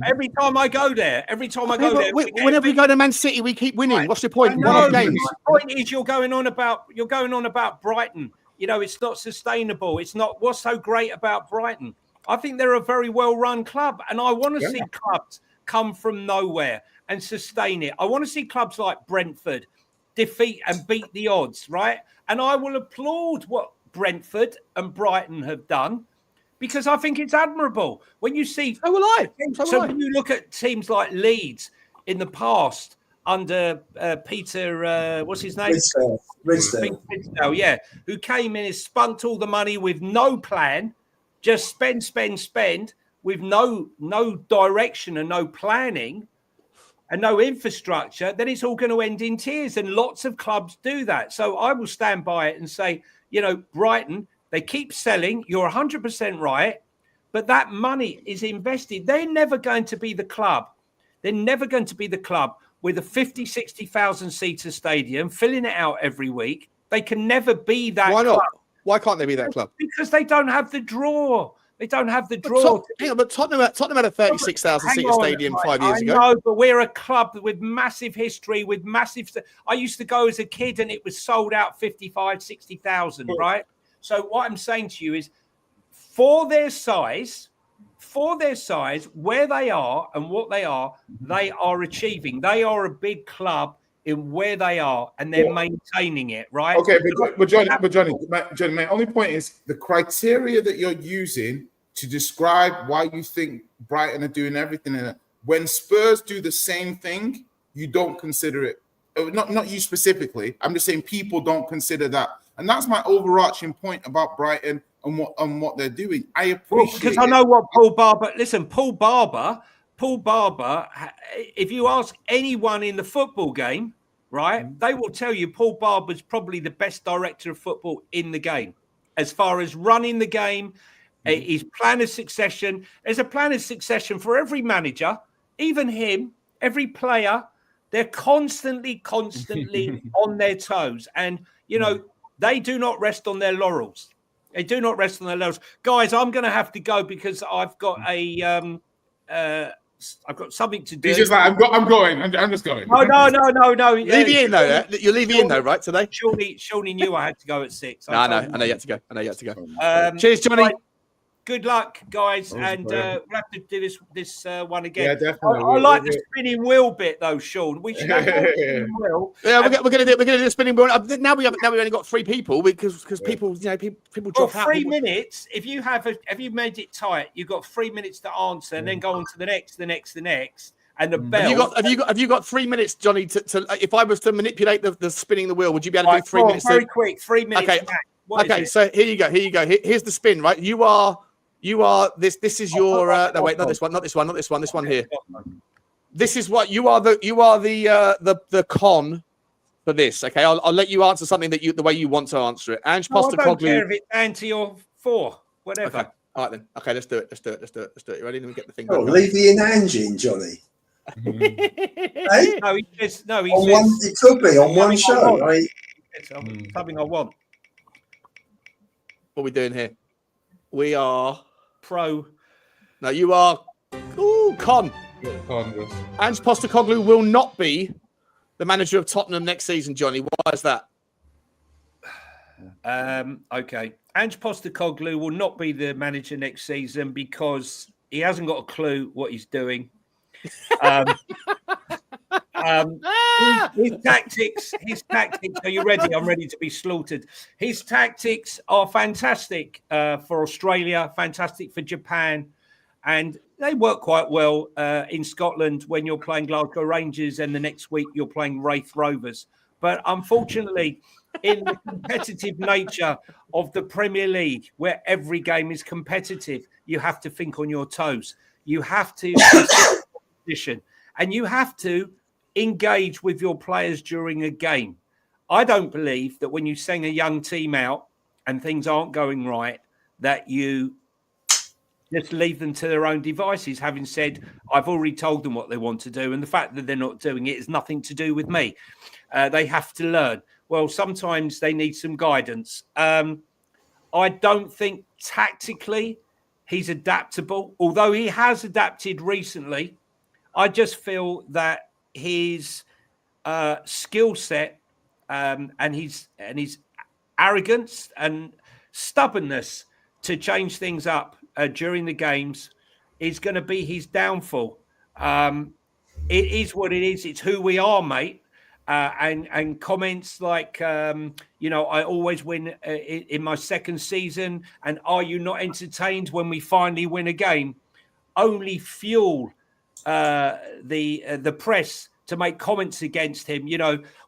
Every time I go there, whenever we go to Man City, we keep winning. Right. What's the point? One games. The point is you're going on about Brighton. It's not sustainable. It's not. What's so great about Brighton? I think they're a very well-run club, and I want to see clubs come from nowhere and sustain it. I want to see clubs like Brentford defeat and beat the odds, right? And I will applaud what Brentford and Brighton have done, because I think it's admirable. When you see... So will I. When you look at teams like Leeds in the past under Peter, what's his name? Ridsdale, yeah, who came in and spunked all the money with no plan, just spend, with no direction and no planning and no infrastructure, then it's all going to end in tears. And lots of clubs do that. So I will stand by it and say, Brighton, they keep selling. You're 100% right. But that money is invested. They're never going to be the club They're never going to be the club with a 50, 60,000 seater stadium, filling it out every week. They can never be that Why club. not? Why can't they be that club? Because they don't have the draw. They don't have the draw. But Tottenham had a 36,000 seater stadium 5 years ago. I know, but we're a club with massive history, with massive... I used to go as a kid and it was sold out 55, 60,000, right? So what I'm saying to you is, for their size, where they are and what they are achieving. They are a big club in where they are, and they're maintaining it, right? Okay, but Johnny, my only point is the criteria that you're using to describe why you think Brighton are doing everything in it. When Spurs do the same thing, you don't consider it. Not you specifically. I'm just saying people don't consider that, and that's my overarching point about Brighton and what they're doing. I appreciate because I know what Paul Barber. Listen, Paul Barber. If you ask anyone in the football game, right, they will tell you Paul Barber's probably the best director of football in the game, as far as running the game. His plan of succession. There's a plan of succession for every manager, even him, every player. They're constantly on their toes, and they do not rest on their laurels. They do not rest on their laurels. Guys, I'm going to have to go because I've got I've got something to do. He's just like, I'm going. I'm just going. No. Leave you in though. You're leaving in though, right? Today. Shawnee knew I had to go at 6. I know you had to go. Cheers, Johnny. Right. Good luck, guys, and we'll have to do this one again. Yeah, definitely. I like the spinning wheel bit, though, Sean. We should have a spinning wheel. Yeah, we're gonna do the spinning wheel. Now we only got 3 people because people people drop out. 3 minutes. If you have made it tight, you've got 3 minutes to answer, and then go on to the next, and the bell. Have you got 3 minutes, Johnny? To if I was to manipulate the spinning the wheel, would you be able to do 3 minutes? Very quick, 3 minutes. Okay. Okay. So here you go. Here's the spin. Right. You are this. This is your. No, wait, not this one. This one here. This is what you are. The con for this. Okay, I'll let you answer something the way you want to answer it. Ange Postecoglou. I don't care if it's anti or for, whatever. Okay. All right then. Okay, let's do it. Let's do it. You ready? Let me get the thing. Levy and Ange in, Johnny. Hey? No, he says no. It could be on one show. Right? It's something I want. What are we doing here? We are pro. No, you are con. Ange Postecoglou will not be the manager of Tottenham next season, Johnny. Why is that? Okay. Ange Postecoglou will not be the manager next season because he hasn't got a clue what he's doing. His tactics. Are you ready? I'm ready to be slaughtered. His tactics are fantastic for Australia, fantastic for Japan, and they work quite well in Scotland when you're playing Glasgow Rangers and the next week you're playing Wraith Rovers. But unfortunately, in the competitive nature of the Premier League, where every game is competitive, you have to think on your toes. You have to position, and you have to engage with your players during a game. I don't believe that when you send a young team out and things aren't going right, that you just leave them to their own devices, having said, I've already told them what they want to do. And the fact that they're not doing it is nothing to do with me. They have to learn. Well, sometimes they need some guidance. I don't think tactically he's adaptable, although he has adapted recently. I just feel that his skill set and his arrogance and stubbornness to change things up during the games is going to be his downfall. It is what it is. It's who we are, mate. And comments like, I always win in my second season. And are you not entertained when we finally win a game? Only fuel the press to make comments against him.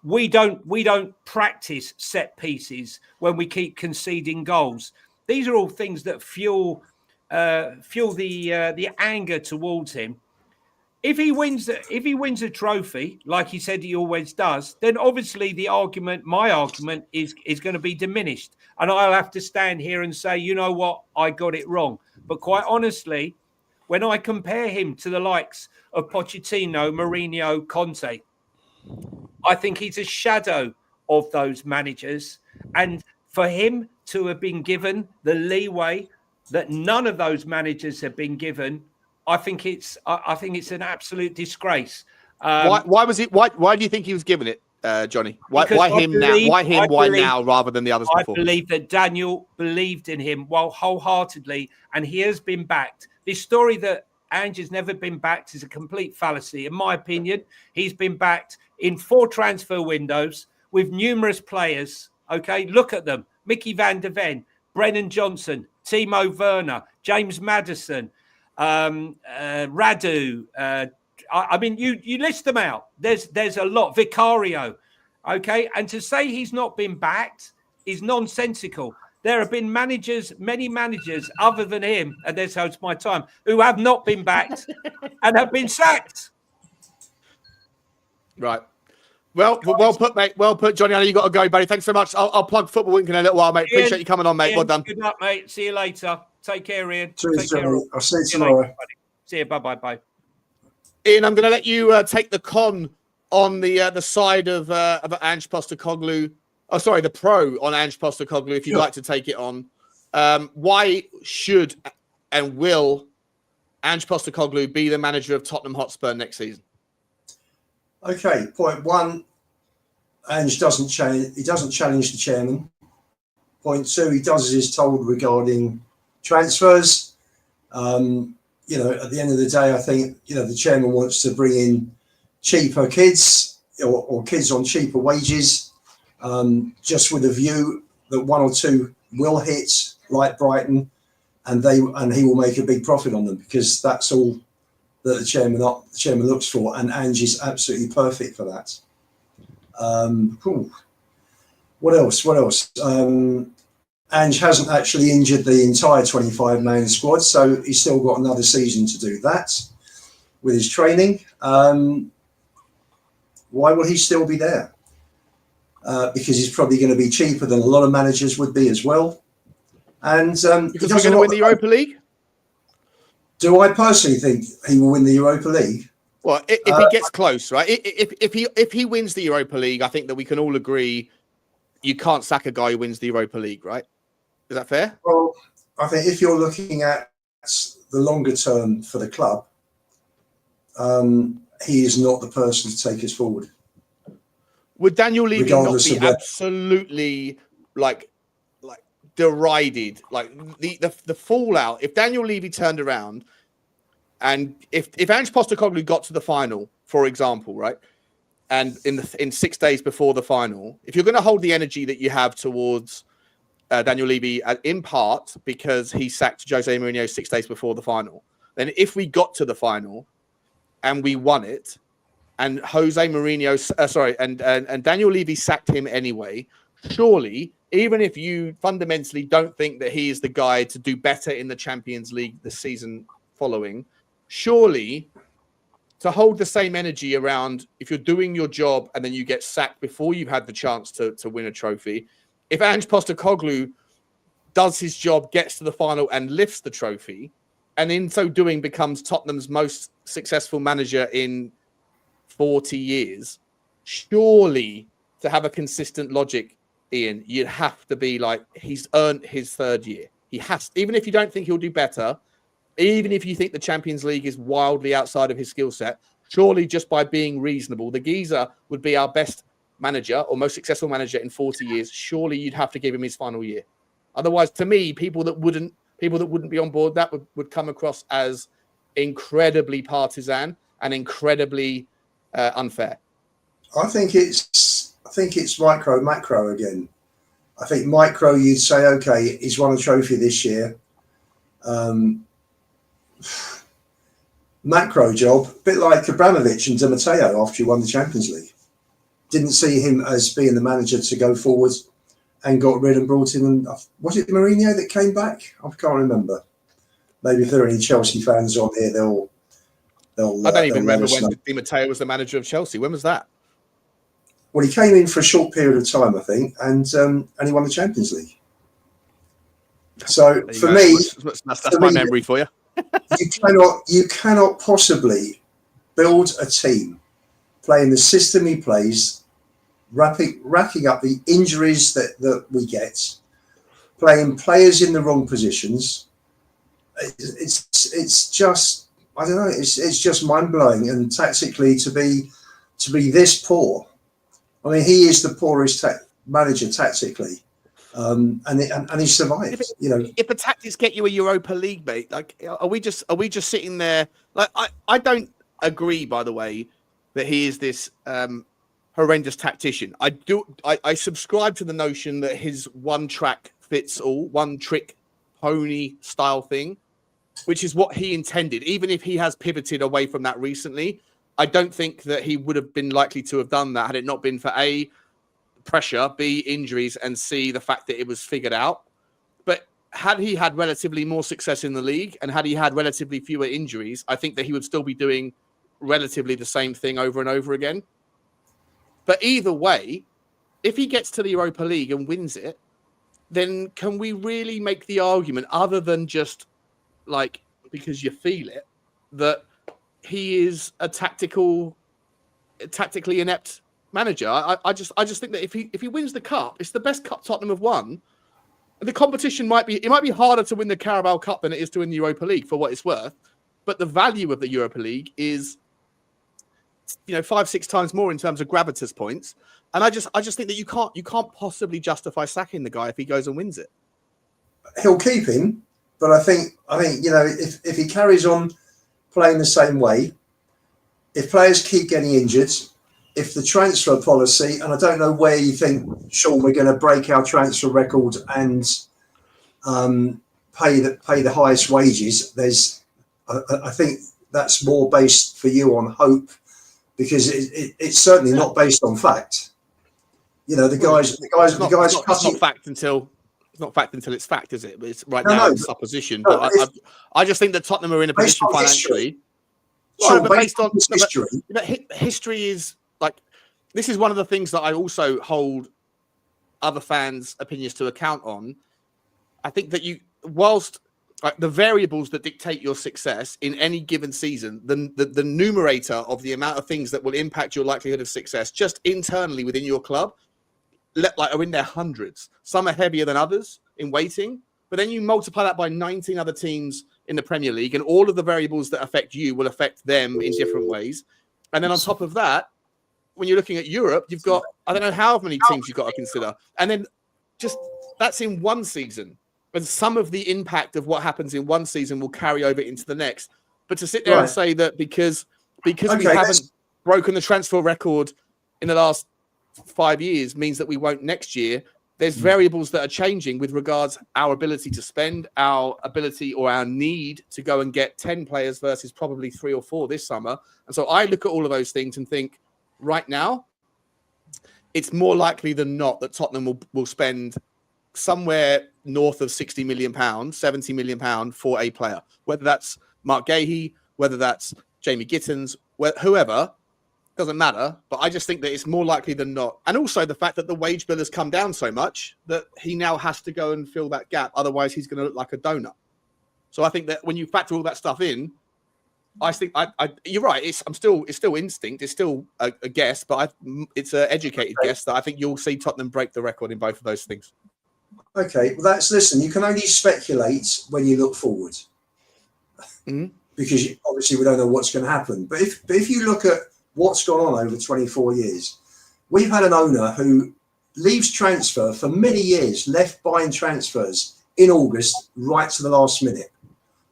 We don't practice set pieces when we keep conceding goals. These are all things that fuel the anger towards him. If he wins a trophy, like he said he always does, then obviously my argument is going to be diminished, and I'll have to stand here and say, you know what, I got it wrong. But quite honestly, when I compare him to the likes of Pochettino, Mourinho, Conte, I think he's a shadow of those managers. And for him to have been given the leeway that none of those managers have been given, I think it's an absolute disgrace. Why was it? Why do you think he was given it, Johnny? Why him now? Why now rather than the others before? I believe that Daniel believed in him wholeheartedly, and he has been backed. This story that Ange has never been backed is a complete fallacy. In my opinion, he's been backed in 4 transfer windows with numerous players. Okay, look at them: Micky van der Ven, Brennan Johnson, Timo Werner, James Maddison, Radu. I mean, you list them out. There's a lot. Vicario, okay? And to say he's not been backed is nonsensical. There have been many managers other than him, and this holds my time, who have not been backed and have been sacked. Right. Well put, mate. Well put, Johnny. I know you got to go, buddy. Thanks so much. I'll plug Football Week in a little while, mate. Ian, Appreciate you coming on, mate. Ian, well done. Good luck, mate. See you later. Take care, Ian. Cheers, Take care. I'll see you tomorrow. Later, see you. Bye. Ian, I'm going to let you take the con on the side of Ange Postecoglou. Oh, sorry, the pro on Ange Postecoglou, if you'd like to take it on. Why should and will Ange Postecoglou be the manager of Tottenham Hotspur next season? Okay, point 1, Ange doesn't change. He doesn't challenge the chairman. Point 2, he does as he's told regarding transfers. At the end of the day, I think, the chairman wants to bring in cheaper kids or kids on cheaper wages, just with a view that 1 or 2 will hit, like Brighton, and he will make a big profit on them, because that's all that the chairman looks for, and Ange is absolutely perfect for that. What else? Ange hasn't actually injured the entire 25-man squad, so he's still got another season to do that with his training. Why will he still be there? Because he's probably going to be cheaper than a lot of managers would be as well. And because we're going to win the Europa League? Do I personally think he will win the Europa League? Well, if he gets close, right? If he wins the Europa League, I think that we can all agree you can't sack a guy who wins the Europa League, right? Is that fair? Well, I think if you're looking at the longer term for the club, he is not the person to take us forward. Would Daniel Levy not be absolutely derided? Like the fallout, if Daniel Levy turned around and if Ange Postecoglou got to the final, for example, right? And in 6 days before the final, if you're going to hold the energy that you have towards Daniel Levy, in part because he sacked Jose Mourinho 6 days before the final, then if we got to the final and we won it, and Jose Mourinho, and Daniel Levy sacked him anyway, surely, even if you fundamentally don't think that he is the guy to do better in the Champions League the season following, surely to hold the same energy around, if you're doing your job and then you get sacked before you've had the chance to win a trophy, if Ange Postecoglou does his job, gets to the final and lifts the trophy, and in so doing becomes Tottenham's most successful manager in 40 years, surely to have a consistent logic, Ian, you'd have to be like, he's earned his 3rd year. He has, even if you don't think he'll do better, even if you think the Champions League is wildly outside of his skill set, surely just by being reasonable, the geezer would be our best manager or most successful manager in 40 years. Surely you'd have to give him his final year. Otherwise, to me, people that wouldn't be on board, that would come across as incredibly partisan and incredibly unfair. I think it's micro, macro again. I think micro, you'd say, okay, he's won a trophy this year. Macro job, a bit like Abramovich and Di Matteo after he won the Champions League. Didn't see him as being the manager to go forward, and got rid and brought in. Was it Mourinho that came back? I can't remember. Maybe if there are any Chelsea fans on here, they'll. I don't even remember when Di Matteo was the manager of Chelsea. When was that? Well, he came in for a short period of time, I think, and he won the Champions League. So for me, that's my memory for you. you cannot possibly build a team playing the system he plays, racking up the injuries that we get, playing players in the wrong positions. It's just, I don't know, it's just mind blowing. And tactically to be this poor. I mean, he is the poorest manager tactically. And he survived. If the tactics get you a Europa League, mate, like are we just sitting there? Like I don't agree, by the way, that he is this horrendous tactician. I subscribe to the notion that his one track fits all, one trick pony style thing, which is what he intended. Even if he has pivoted away from that recently, I don't think that he would have been likely to have done that had it not been for A, pressure, B, injuries, and C, the fact that it was figured out. But had he had relatively more success in the league and had he had relatively fewer injuries, I think that he would still be doing relatively the same thing over and over again. But either way, if he gets to the Europa League and wins it, then can we really make the argument, other than just like because you feel it, that he is a tactically inept manager? I just think that if he wins the cup, it's the best cup Tottenham have won. The competition might be harder to win the Carabao Cup than it is to win the Europa League, for what it's worth. But the value of the Europa League is, 5-6 times more in terms of gravitas points. And I just think that you can't possibly justify sacking the guy if he goes and wins it. He'll keep him, but I think if he carries on playing the same way, if players keep getting injured, if the transfer policy, and I don't know where you think, Sean, we're going to break our transfer record and pay the highest wages. I think that's more based for you on hope, because it's certainly not based on fact. The guys. It's not fact until it's fact, is it? But it's it's supposition. No, but I just think that Tottenham are in a position financially. Based on history. History is like, this is one of the things that I also hold other fans' opinions to account on. I think that whilst the variables that dictate your success in any given season, the numerator of the amount of things that will impact your likelihood of success just internally within your club, are in their hundreds. Some are heavier than others in weighting, but then you multiply that by 19 other teams in the Premier League, and all of the variables that affect you will affect them in different ways. And then on top of that, when you're looking at Europe, you've got, I don't know how many teams you've got to consider. And then just that's in one season. And some of the impact of what happens in one season will carry over into the next. But to sit there and say that because we haven't broken the transfer record in the last 5 years means that we won't next year, there's variables that are changing with regards our ability to spend, our ability or our need to go and get 10 players versus probably 3 or 4 this summer. And so I look at all of those things and think, right now, it's more likely than not that Tottenham will spend somewhere north of £60 million, £70 million for a player, whether that's Mark Gahey, whether that's Jamie Gittins, whoever. Doesn't matter, but I just think that it's more likely than not. And also the fact that the wage bill has come down so much that he now has to go and fill that gap. Otherwise, he's going to look like a donut. So I think that when you factor all that stuff in, I think you're right. It's still instinct. It's still a guess, but it's an educated guess that I think you'll see Tottenham break the record in both of those things. Okay, well, listen, you can only speculate when you look forward. Because obviously we don't know what's going to happen. But if you look at what's gone on over 24 years. We've had an owner who leaves transfer for many years, left buying transfers in August right to the last minute.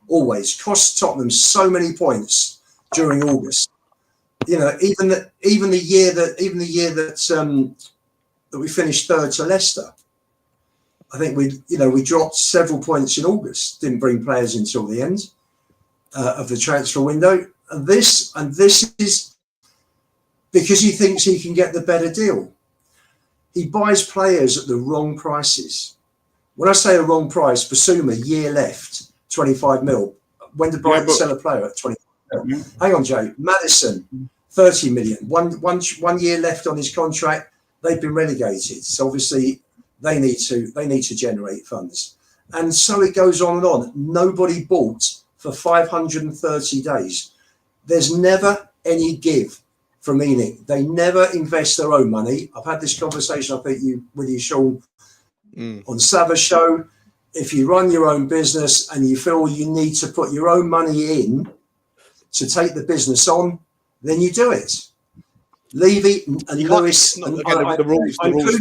Always cost Tottenham so many points during August. Even the year that we finished third to Leicester. I think we dropped several points in August. Didn't bring players until the end of the transfer window. And this is because he thinks he can get the better deal. He buys players at the wrong prices. When I say a wrong price, Bissouma, year left, 25 mil. When did Brighton sell a player at 25 mil? Hang on, Jay. Maddison, 30 million. One year left on his contract. They've been relegated. So obviously they need to generate funds. And so it goes on and on. Nobody bought for 530 days. There's never any give from ENIC. They never invest their own money. I've had this conversation, I think, with you, Sean, on Savage Show. If you run your own business and you feel you need to put your own money in to take the business on, then you do it. Levy and Lewis. The rules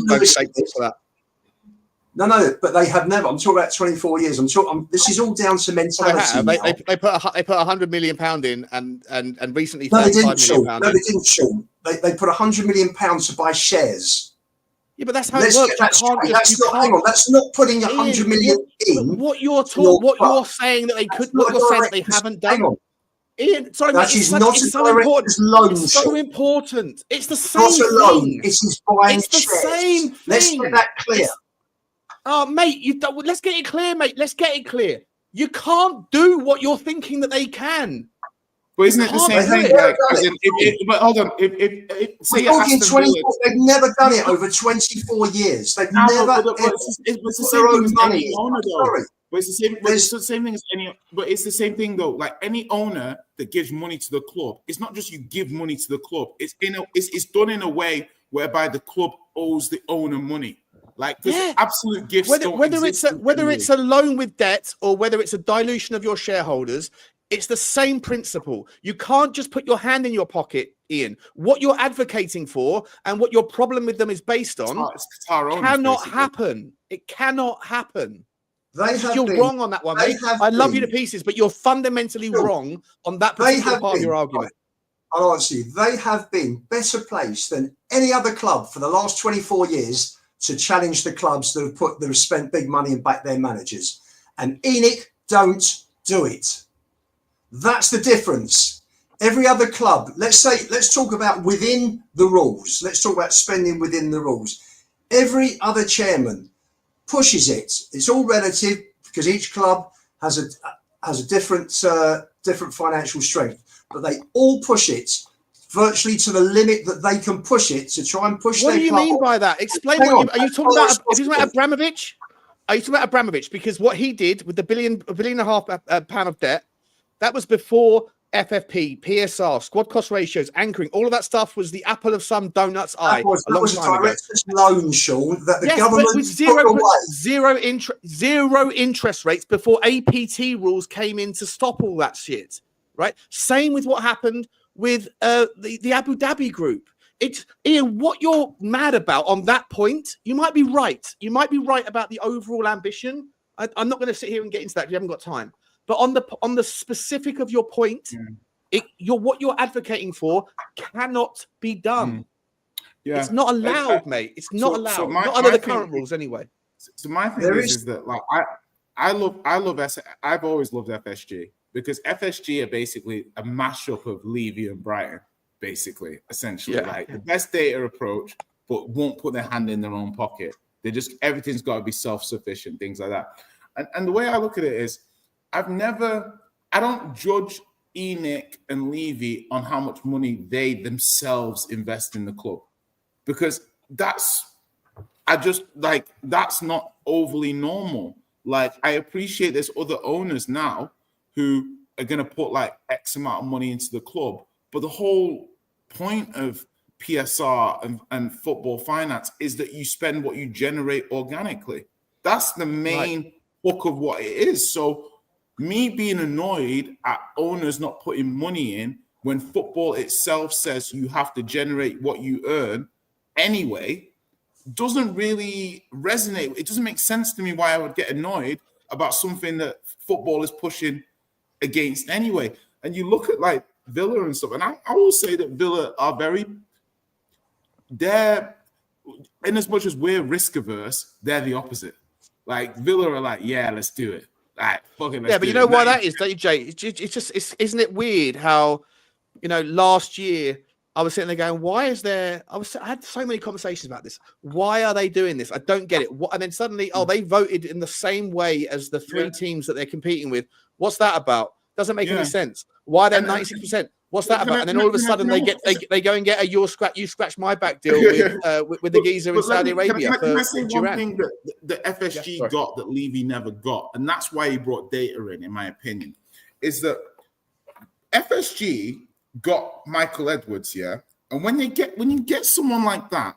don't say for that. No, but they have never. I'm talking about 24 years. This is all down to mentality. They put £100 million in and recently. No, they didn't, Sean. No, they didn't, Sean. They put £100 million to buy shares. Yeah, but that's how it works. That's not putting 100 million in. What you're saying that they could, what you're saying that they haven't done. Ian, sorry, that is not a director's loan. It's so important. It's the same thing. It is buying shares. It's the same thing. Let's get that clear. Mate, let's get it clear, mate. Let's get it clear. You can't do what you're thinking that they can. But isn't it the same thing? But hold on. If say they've never done it over 24 years. They've never. It's the same thing as any owner, though. But it's the same. It's the same thing as any. But it's the same thing, though. Like any owner that gives money to the club, it's not just you give money to the club. It's done in a way whereby the club owes the owner money. Like absolute gifts. Whether it's a loan with debt or whether it's a dilution of your shareholders. It's the same principle. You can't just put your hand in your pocket, Ian. What you're advocating for and what your problem with them is based on cannot happen. It cannot happen. You're wrong on that one, mate. I love you to pieces, but you're fundamentally wrong on that particular part of your argument. I'll answer you. They have been better placed than any other club for the last 24 years to challenge the clubs that have spent big money and backed their managers. And ENIC don't do it. That's the difference. Every other club, let's talk about within the rules. Let's talk about spending within the rules. Every other chairman pushes it. It's all relative because each club has a different financial strength, but they all push it virtually to the limit that they can push it to try and push. What do you mean by that? Explain. Are you talking about? If you're talking about Abramovich, are you talking about Abramovich? Because what he did with the £1.5 billion of debt. That was before FFP, PSR, squad cost ratios, anchoring. All of that stuff was the apple of some donut's eye. That was a director's loan, Sean, that the government with zero interest rates before APT rules came in to stop all that shit. Right? Same with what happened with the Abu Dhabi group. It's Ian, what you're mad about on that point, you might be right. You might be right about the overall ambition. I'm not going to sit here and get into that because you haven't got time. But on the specific of your point, what you're advocating for cannot be done. Yeah, it's not allowed, mate. It's not allowed. So not under the current rules, anyway. So my thing is that like I've always loved FSG because FSG are basically a mashup of Levy and Brighton, basically, essentially, like the best data approach, but won't put their hand in their own pocket. Everything's got to be self-sufficient, things like that. And the way I look at it is. I don't judge ENIC and Levy on how much money they themselves invest in the club because that's not overly normal. Like I appreciate there's other owners now who are going to put like X amount of money into the club, but the whole point of PSR and football finance is that you spend what you generate organically. That's the main hook of what it is. So me being annoyed at owners not putting money in when football itself says you have to generate what you earn anyway doesn't really resonate. It doesn't make sense to me why I would get annoyed about something that football is pushing against anyway. And you look at like Villa and stuff, and I will say that Villa are they're in as much as we're risk averse, they're the opposite. Like Villa are like, yeah, let's do it. But you know why that is, don't you, Jay? Isn't it weird how, last year I was sitting there going, why is there? I had so many conversations about this. Why are they doing this? I don't get it. And then suddenly, they voted in the same way as the three teams that they're competing with. What's that about? Doesn't make any sense. Why they're 96%? What's that about? And then all of a sudden they go and get a you scratch my back deal with the geezer in Saudi Arabia. Can I say one thing that the FSG got that Levy never got, and that's why he brought data in my opinion. is that FSG got Michael Edwards, yeah, and when you get someone like that,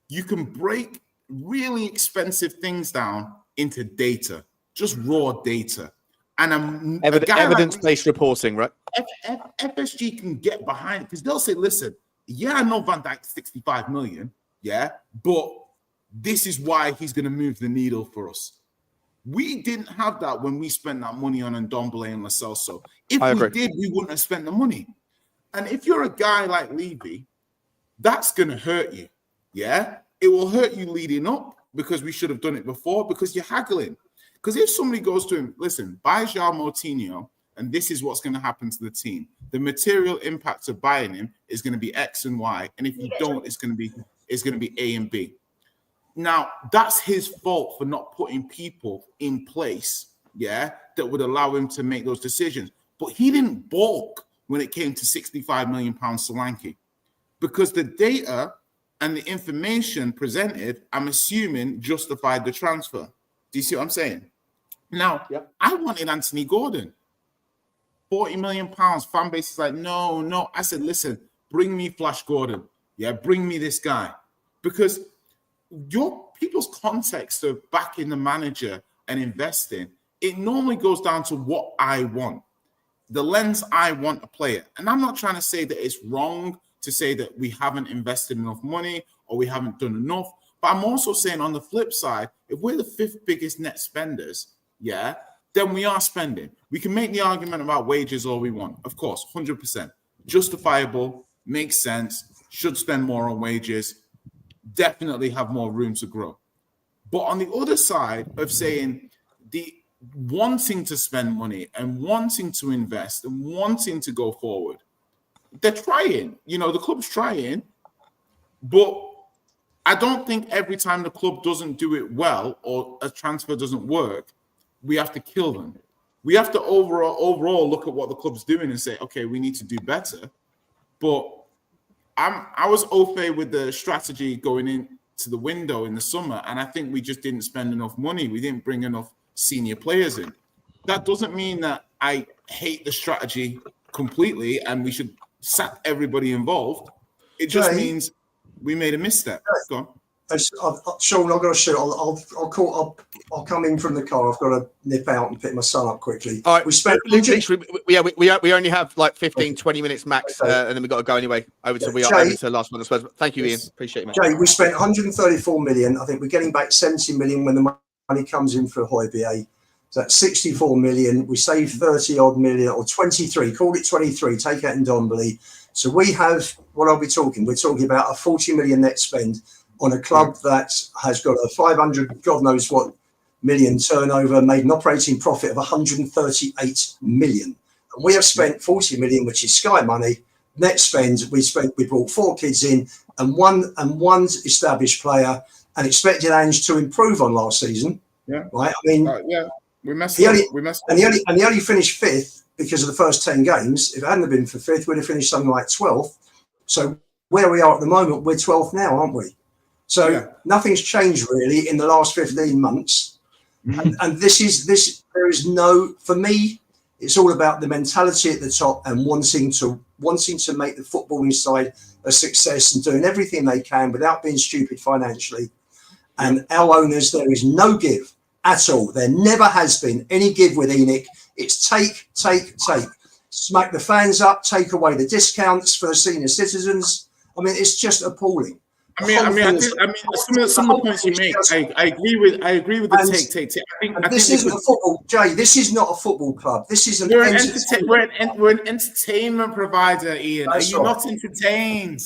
you can break really expensive things down into data, just raw data, and evidence-based reporting, right? FSG can get behind it because they'll say, "Listen, yeah, I know Van Dijk's 65 million, yeah, but this is why he's going to move the needle for us." We didn't have that when we spent that money on Ndombele and Lo Celso. If we did, we wouldn't have spent the money. And if you're a guy like Levy, that's going to hurt you. Yeah, it will hurt you leading up because we should have done it before because you're haggling. Because if somebody goes to him, listen, buy João Moutinho, and this is what's going to happen to the team. The material impact of buying him is going to be X and Y, and if you don't, it's going to be A and B. Now, that's his fault for not putting people in place, yeah, that would allow him to make those decisions. But he didn't balk when it came to £65 million Solanke because the data and the information presented, I'm assuming, justified the transfer. Do you see what I'm saying? Now, I wanted Anthony Gordon. £40 million, fan base is like, no. I said, listen, bring me Flash Gordon. Yeah, bring me this guy. Because your people's context of backing the manager and investing, it normally goes down to what I want, the lens I want a player. And I'm not trying to say that it's wrong to say that we haven't invested enough money or we haven't done enough. But I'm also saying on the flip side, if we're the 5th biggest net spenders, yeah, then we are spending. We can make the argument about wages all we want. Of course, 100%. Justifiable, makes sense, should spend more on wages, definitely have more room to grow. But on the other side of saying the wanting to spend money and wanting to invest and wanting to go forward, they're trying. You know, the club's trying, but I don't think every time the club doesn't do it well or a transfer doesn't work, we have to kill them. We have to overall look at what the club's doing and say, okay, we need to do better. But I was au fait with the strategy going into the window in the summer, and I think we just didn't spend enough money. We didn't bring enough senior players in. That doesn't mean that I hate the strategy completely and we should sack everybody involved. It just means we made a misstep. Go on. Sean, I've got to shoot. I'll come in from the car. I've got to nip out and pick my son up quickly. All right. We only have like 15, 20 minutes max, and then we've got to go anyway. Over to last one. Thank you, Ian. Appreciate it, mate. Jay, we spent 134 million. I think we're getting back 70 million when the money comes in for Højbjerg. So that's 64 million. We saved 30 odd million or 23. Call it 23. Take out Ndombele. So we have what I'll be talking. We're talking about a 40 million net spend on a club that has got a 500, God knows what, million turnover, made an operating profit of 138 million. And we have spent 40 million, which is Sky money. Net spend, we brought 4 kids in and one established player and expected ANGE to improve on last season. Yeah. Right. I mean, we messed up. And he only finished 5th because of the first 10 games. If it hadn't been for 5th, we'd have finished something like 12th. So where we are at the moment, we're 12th now, aren't we? So nothing's changed really in the last 15 months. Mm-hmm. And there is no, for me, it's all about the mentality at the top and wanting to make the footballing side a success and doing everything they can without being stupid financially. And our owners, there is no give at all. There never has been any give with ENIC. It's take. Smack the fans up, take away the discounts for the senior citizens. I mean, it's just appalling. Some of the points you make, I agree with the take. This isn't a football, Jay. This is not a football club. This is we're an entertainment provider, Ian. Are you not entertained?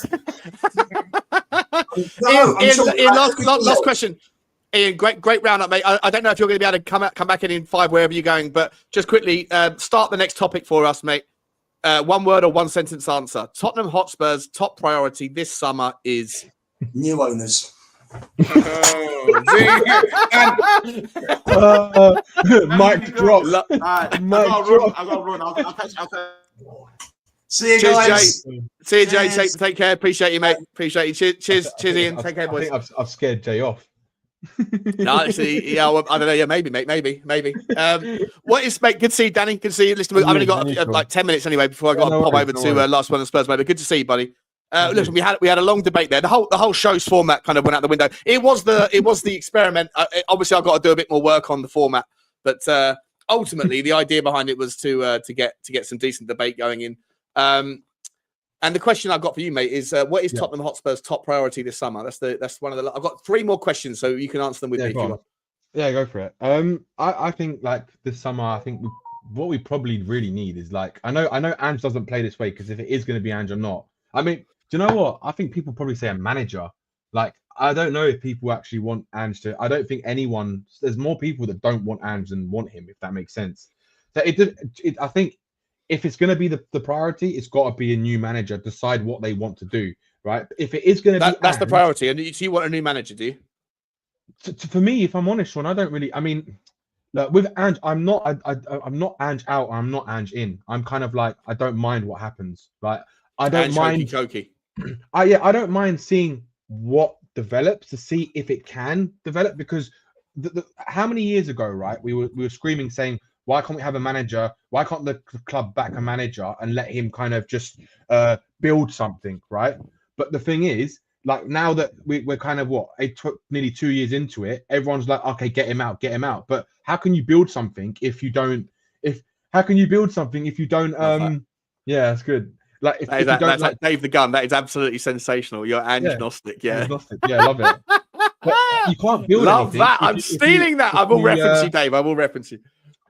Ian, last question. Ian, great roundup, mate. I don't know if you're going to be able to come back in 5 wherever you're going, but just quickly start the next topic for us, mate. 1 word or 1 sentence answer. Tottenham Hotspur's top priority this summer is new owners. Mic drop. I got run. I'll catch. See you guys. See you, Jay. Take care. Appreciate you, mate. Appreciate you. Cheers, Ian. Take care, boys. I think I've scared Jay off. No, actually, yeah, well, I don't know. Yeah, maybe, mate. Maybe. What is, mate? Good to see you, Danny. Good to see you. Listen, I've only got like 10 minutes anyway before I got to pop over to last one on Spurs, mate. But good to see you, buddy. Listen, we had a long debate there. The whole show's format kind of went out the window. It was the experiment. Obviously, I've got to do a bit more work on the format, but ultimately, the idea behind it was to get some decent debate going in. And the question I've got for you, mate, is what is Tottenham Hotspur's top priority this summer? That's one of the. I've got 3 more questions, so you can answer them with me if you want. Yeah, go for it. I think like this summer, I think what we probably really need is like I know Ange doesn't play this way because if it is going to be Ange or not, I mean, do you know what? I think people probably say a manager. Like I don't know if people actually want Ange to. I don't think anyone. There's more people that don't want Ange than want him, if that makes sense. So I think. If it's going to be the priority, it's got to be a new manager. Decide what they want to do, right? If it is going to be that's the priority, and you want a new manager, do you? For me, if I'm honest, Sean, I don't really. I mean, look, with Ange, I'm not Ange out. I'm not Ange in. I'm kind of like I don't mind what happens. Like I don't Ange mind. Hokey. I don't mind seeing what develops to see if it can develop because how many years ago, right? We were screaming saying. Why can't we have a manager? Why can't the club back a manager and let him kind of just build something, right? But the thing is, like now that we're kind of it took nearly 2 years into it, everyone's like, okay, get him out. But how can you build something if you don't? How can you build something if you don't? Yeah, that's good. Like if you don't, that's like Dave the Gun. That is absolutely sensational. You're agnostic, yeah. Agnostic. Yeah, love it. But you can't build. Love that. I'm stealing that. I will reference you, Dave. I will reference you.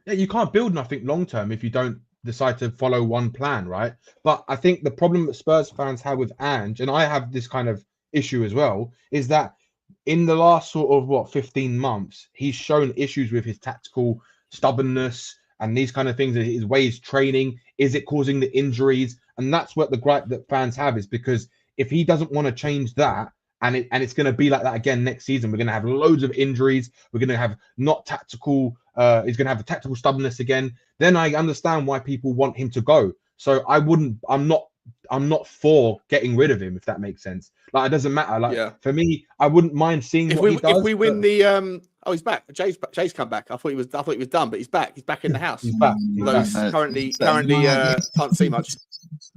Yeah, you can't build nothing long term if you don't decide to follow one plan, right? But I think the problem that Spurs fans have with Ange, and I have this kind of issue as well, is that in the last sort of 15 months, he's shown issues with his tactical stubbornness and these kind of things. His ways training, is it causing the injuries? And that's what the gripe that fans have is because if he doesn't want to change that, and it's going to be like that again next season, we're going to have loads of injuries. We're going to have not tactical. He's going to have the tactical stubbornness again. Then I understand why people want him to go. So I'm not for getting rid of him, if that makes sense. Like it doesn't matter. Like for me, I wouldn't mind seeing if we win the. Oh, he's back. Jay's come back. I thought he was done, but he's back. He's back in the house. He's back. He's currently can't see much.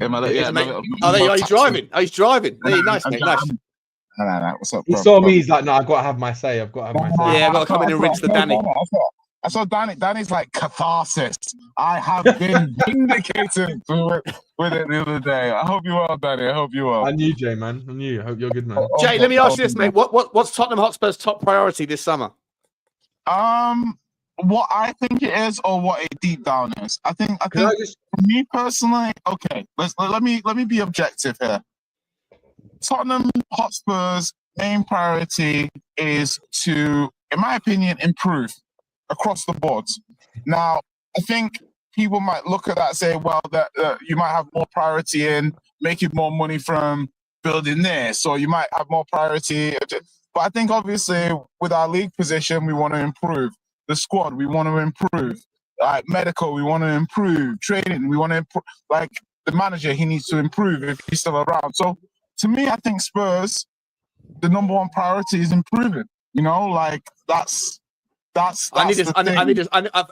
Yeah, there you are. He's driving. Oh, he's driving. Hey, nice, mate. Nice. No. What's up, bro? He saw me. He's like, no, I've got to have my say. Yeah, I've got to come in and rinse the Danny. I saw Danny. Danny's like catharsis. I have been vindicated with it the other day. I hope you're well, Danny. I hope you're well. I knew, Jay, man. I knew. I hope you're good, man. Jay, let me ask you this, mate. What's Tottenham Hotspur's top priority this summer? What I think it is, or what it deep down is. I think for me personally. Okay, let me be objective here. Tottenham Hotspur's main priority is to, in my opinion, improve across the board. Now, I think people might look at that and say, well, that you might have more priority in making more money from building this, or you might have more priority. But I think, obviously, with our league position, we want to improve. The squad, we want to improve. Like medical, we want to improve. Training, we want to improve. Like the manager, he needs to improve if he's still around. So, to me, I think Spurs, the number one priority is improving. You know, like that's I need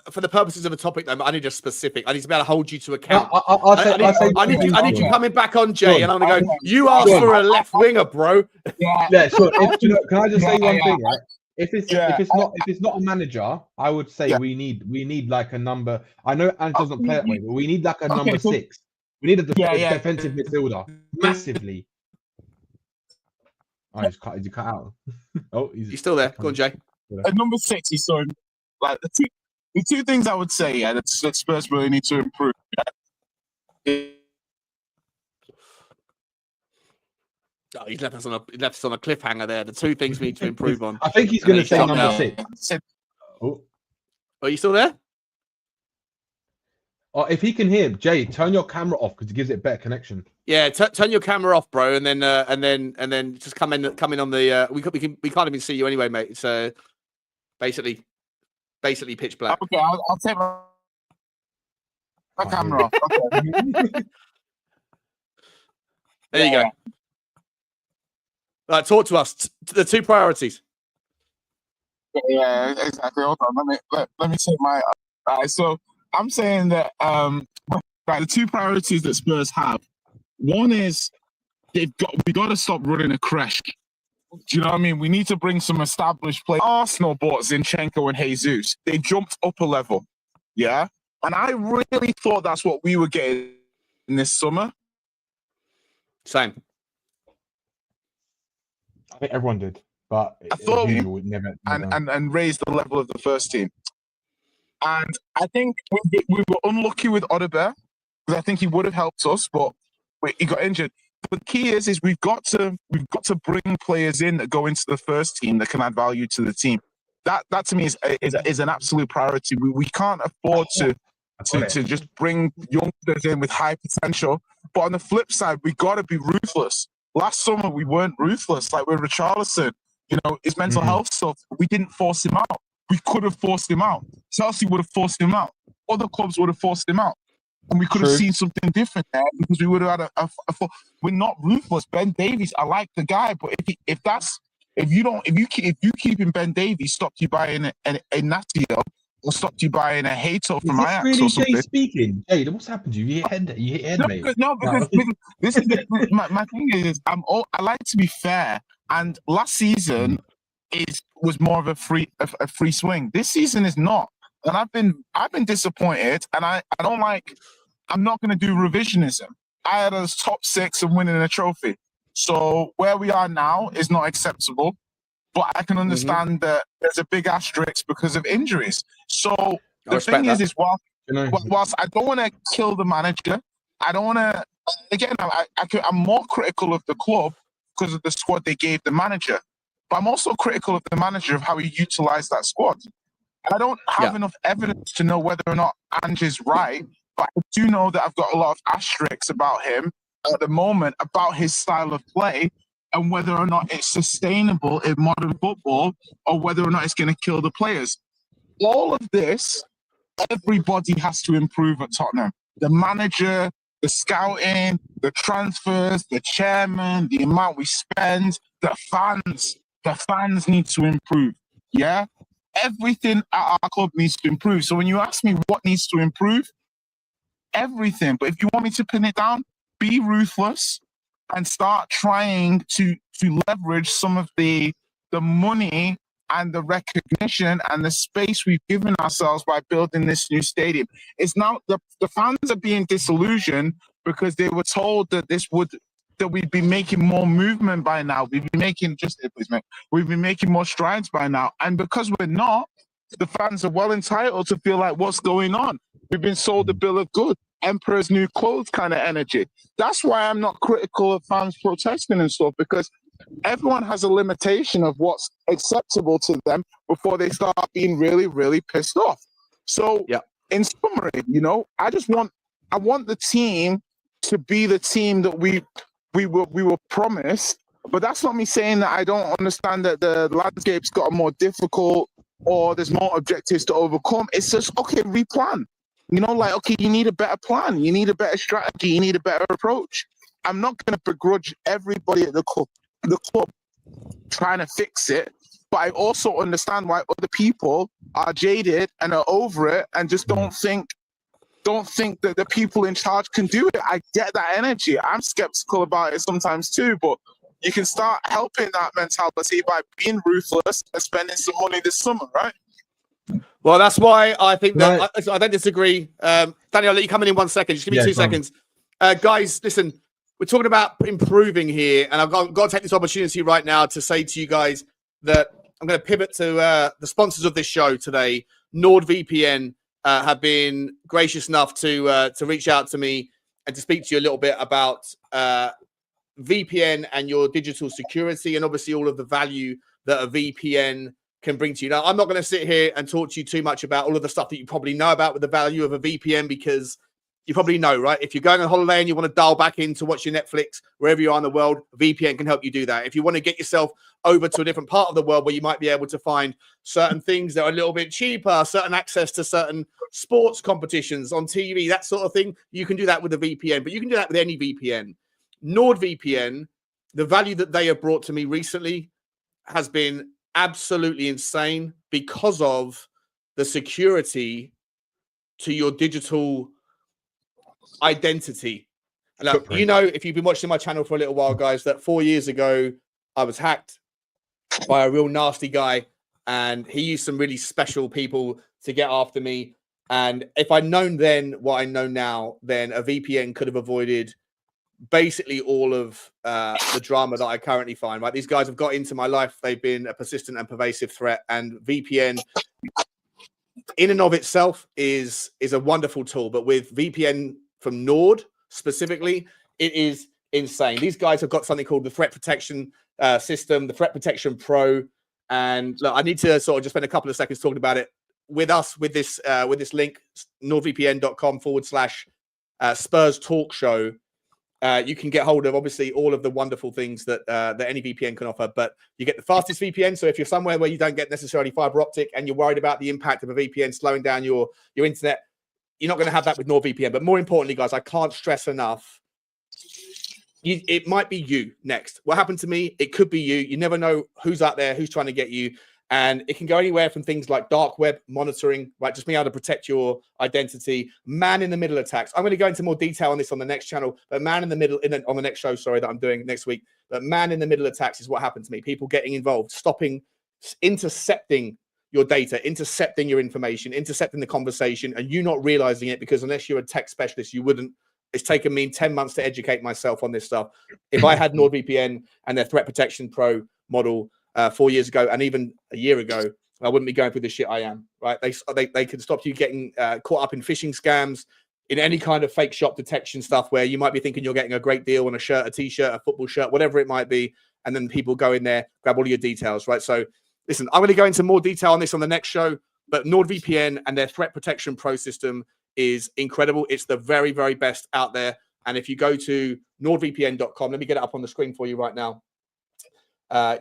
for the purposes of a topic, though. I need a specific. I need to be able to hold you to account. I need you coming back on, Jay, and I'm gonna go. You asked for a left winger, bro. Yeah, sure. Can I just say one thing, right? If it's not a manager, I would say we need like a number. I know Ange doesn't play that way, but we need like a number 6. We need a defensive midfielder massively. Oh, he's cut out. Oh, he's still there. Go on, Jay. At number 6, he's so like the two things I would say, that Spurs really need to improve. Oh, he's left us on a cliffhanger there. The 2 things we need to improve on. I think he's going to say number 6. Oh, are you still there? Oh, if he can hear, Jay, turn your camera off because it gives it better connection. Yeah, turn your camera off, bro, and then just come in on the. We can't even see you anyway, mate. So basically pitch black. Okay, I'll take my camera off. Okay. There you go. Right, talk to us. The 2 priorities. Yeah, exactly. Hold on. Let me take my. So I'm saying that the two priorities that Spurs have. One is we got to stop running a crash. Do you know what I mean? We need to bring some established players. Arsenal bought Zinchenko and Jesus. They jumped up a level. Yeah. And I really thought that's what we were getting in this summer. Same. I think everyone did, but I thought as usual, never. And raised the level of the first team. And I think we were unlucky with Odegaard because I think he would have helped us, but he got injured. But the key is we've got to bring players in that go into the first team that can add value to the team. That to me is an absolute priority. We can't afford to just bring youngsters in with high potential. But on the flip side, we got to be ruthless. Last summer we weren't ruthless, like with Richalison. You know, his mental health stuff. We didn't force him out. We could have forced him out. Chelsea would have forced him out. Other clubs would have forced him out. And we could have seen something different there because we would have had a we're not ruthless. Ben Davies, I like the guy, but if you keeping Ben Davies stopped you buying a Natio or stopped you buying a Hato from Ajax really or something. Jay speaking? Jay, what's happened to you? You hit head, mate. Because this is my thing is I like to be fair. And last season was more of a free swing. This season is not. And I've been disappointed, and I'm not going to do revisionism. I had us top 6 and winning a trophy. So where we are now is not acceptable, but I can understand that there's a big asterisk because of injuries. So the thing is whilst I don't want to kill the manager, I don't want to, again, I'm more critical of the club because of the squad they gave the manager, but I'm also critical of the manager of how he utilized that squad. I don't have enough evidence to know whether or not Ange is right, but I do know that I've got a lot of asterisks about him at the moment, about his style of play, and whether or not it's sustainable in modern football or whether or not it's going to kill the players. All of this, everybody has to improve at Tottenham. The manager, the scouting, the transfers, the chairman, the amount we spend, the fans need to improve. Yeah? Everything at our club needs to improve. So when you ask me what needs to improve, everything. But if you want me to pin it down, be ruthless and start trying to leverage some of the money and the recognition and the space we've given ourselves by building this new stadium. It's now the fans are being disillusioned because they were told that we'd be making more movement by now. We'd be making We've been making more strides by now. And because we're not, the fans are well entitled to feel like what's going on. We've been sold a bill of goods, emperor's new clothes kind of energy. That's why I'm not critical of fans protesting and stuff, because everyone has a limitation of what's acceptable to them before they start being really, really pissed off. So in summary, I want the team to be the team that we were promised, but that's not me saying that I don't understand that the landscape's got more difficult or there's more objectives to overcome. It's just, okay, replan. Okay, you need a better plan. You need a better strategy. You need a better approach. I'm not going to begrudge everybody at the club trying to fix it, but I also understand why other people are jaded and are over it and just don't think that the people in charge can do it. I get that energy. I'm skeptical about it sometimes too, but you can start helping that mentality by being ruthless and spending some money this summer, right? Well, that's why I think that I don't disagree. Danny, I'll let you come in 1 second. Just give me 2 seconds. Guys, listen, we're talking about improving here, and I've got to take this opportunity right now to say to you guys that I'm going to pivot to the sponsors of this show today. NordVPN have been gracious enough to reach out to me and to speak to you a little bit about VPN and your digital security, and obviously all of the value that a VPN can bring to you. Now, I'm not going to sit here and talk to you too much about all of the stuff that you probably know about with the value of a VPN, because you probably know, right? If you're going on holiday and you want to dial back in to watch your Netflix wherever you are in the world, VPN can help you do that. If you want to get yourself over to a different part of the world where you might be able to find certain things that are a little bit cheaper, certain access to certain sports competitions on TV, that sort of thing, you can do that with a VPN, but you can do that with any VPN. NordVPN, the value that they have brought to me recently has been absolutely insane, because of the security to your digital identity. Now, you know, if you've been watching my channel for a little while, guys, that 4 years ago, I was hacked by a real nasty guy, and he used some really special people to get after me. And if I'd known then what I know now, then a VPN could have avoided basically all of the drama that I currently find. Right, these guys have got into my life. They've been a persistent and pervasive threat, and VPN in and of itself is a wonderful tool. But with VPN from Nord specifically, it is insane. These guys have got something called the Threat Protection System, the Threat Protection Pro. And look, I need to sort of just spend a couple of seconds talking about it with us with this link, nordvpn.com/SpursTalkShow. You can get hold of obviously all of the wonderful things that any VPN can offer, but you get the fastest VPN. So if you're somewhere where you don't get necessarily fiber optic and you're worried about the impact of a VPN slowing down your internet, you're not going to have that with NordVPN. But more importantly, guys, I can't stress enough, it might be you next. What happened to me, it could be you. You never know who's out there, who's trying to get you. And it can go anywhere from things like dark web monitoring, right? Just being able to protect your identity, man-in-the-middle attacks. I'm going to go into more detail on this on the next channel, but on the next show, sorry, that I'm doing next week. But man-in-the-middle attacks is what happened to me. People getting involved, intercepting your data, intercepting your information, intercepting the conversation, and you not realizing it because unless you're a tech specialist, you wouldn't. It's taken me 10 months to educate myself on this stuff. If I had NordVPN and their Threat Protection Pro model 4 years ago, and even a year ago, I wouldn't be going through the shit I am, right? They can stop you getting caught up in phishing scams, in any kind of fake shop detection stuff where you might be thinking you're getting a great deal on a shirt, a t-shirt, a football shirt, whatever it might be. And then people go in there, grab all of your details, right? So listen, I'm going to go into more detail on this on the next show, but NordVPN and their Threat Protection Pro system is incredible. It's the very, very best out there. And if you go to nordvpn.com, let me get it up on the screen for you right now.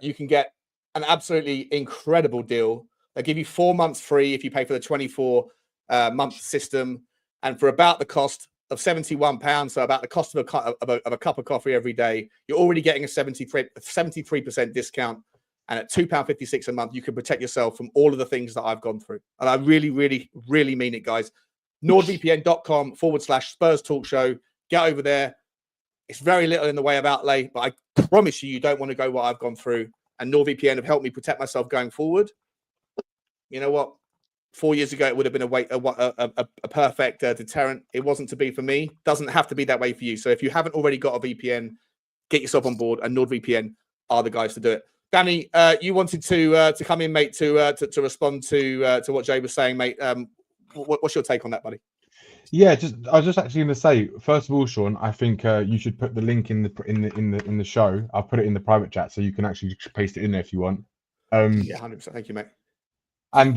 You can get an absolutely incredible deal. They give you 4 months free if you pay for the 24-month system, and for about the cost of £71, so about the cost of a cup of coffee every day, you're already getting a 73% discount. And at £2.56 a month, you can protect yourself from all of the things that I've gone through. And I really, really, really mean it, guys. nordvpn.com/SpursTalkShow. Get over there. It's very little in the way of outlay, but I promise you don't want to go what I've gone through. And NordVPN have helped me protect myself going forward. You know what? 4 years ago, it would have been a perfect deterrent. It wasn't to be for me. Doesn't have to be that way for you. So if you haven't already got a VPN, get yourself on board, and NordVPN are the guys to do it. Danny, you wanted to come in, mate, to respond to what Jay was saying, mate. What's your take on that, buddy? Yeah, I was just actually going to say, first of all, Sean, I think you should put the link in the show. I'll put it in the private chat so you can actually paste it in there if you want. Yeah, 100%. Thank you, mate. And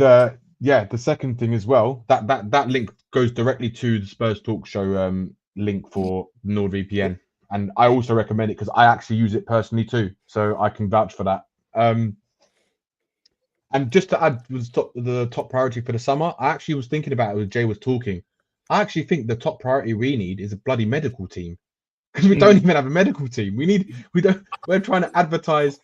yeah, the second thing as well, that link goes directly to the Spurs Talk Show link for NordVPN, and I also recommend it because I actually use it personally too, so I can vouch for that. And just to add the top priority for the summer, I actually was thinking about it when Jay was talking. I actually think the top priority we need is a bloody medical team, because we don't even have a medical team. We're trying to advertise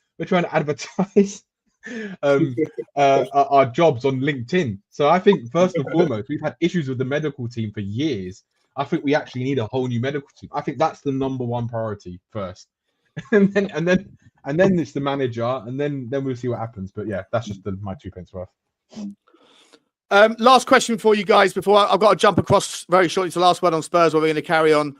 our jobs on LinkedIn. So I think first and foremost, we've had issues with the medical team for years. I think we actually need a whole new medical team. I think that's the number one priority first, and then it's the manager, and then we'll see what happens. But yeah, that's just my 2 pence worth. Last question for you guys before I've got to jump across very shortly to the last word on Spurs, where we're going to carry on.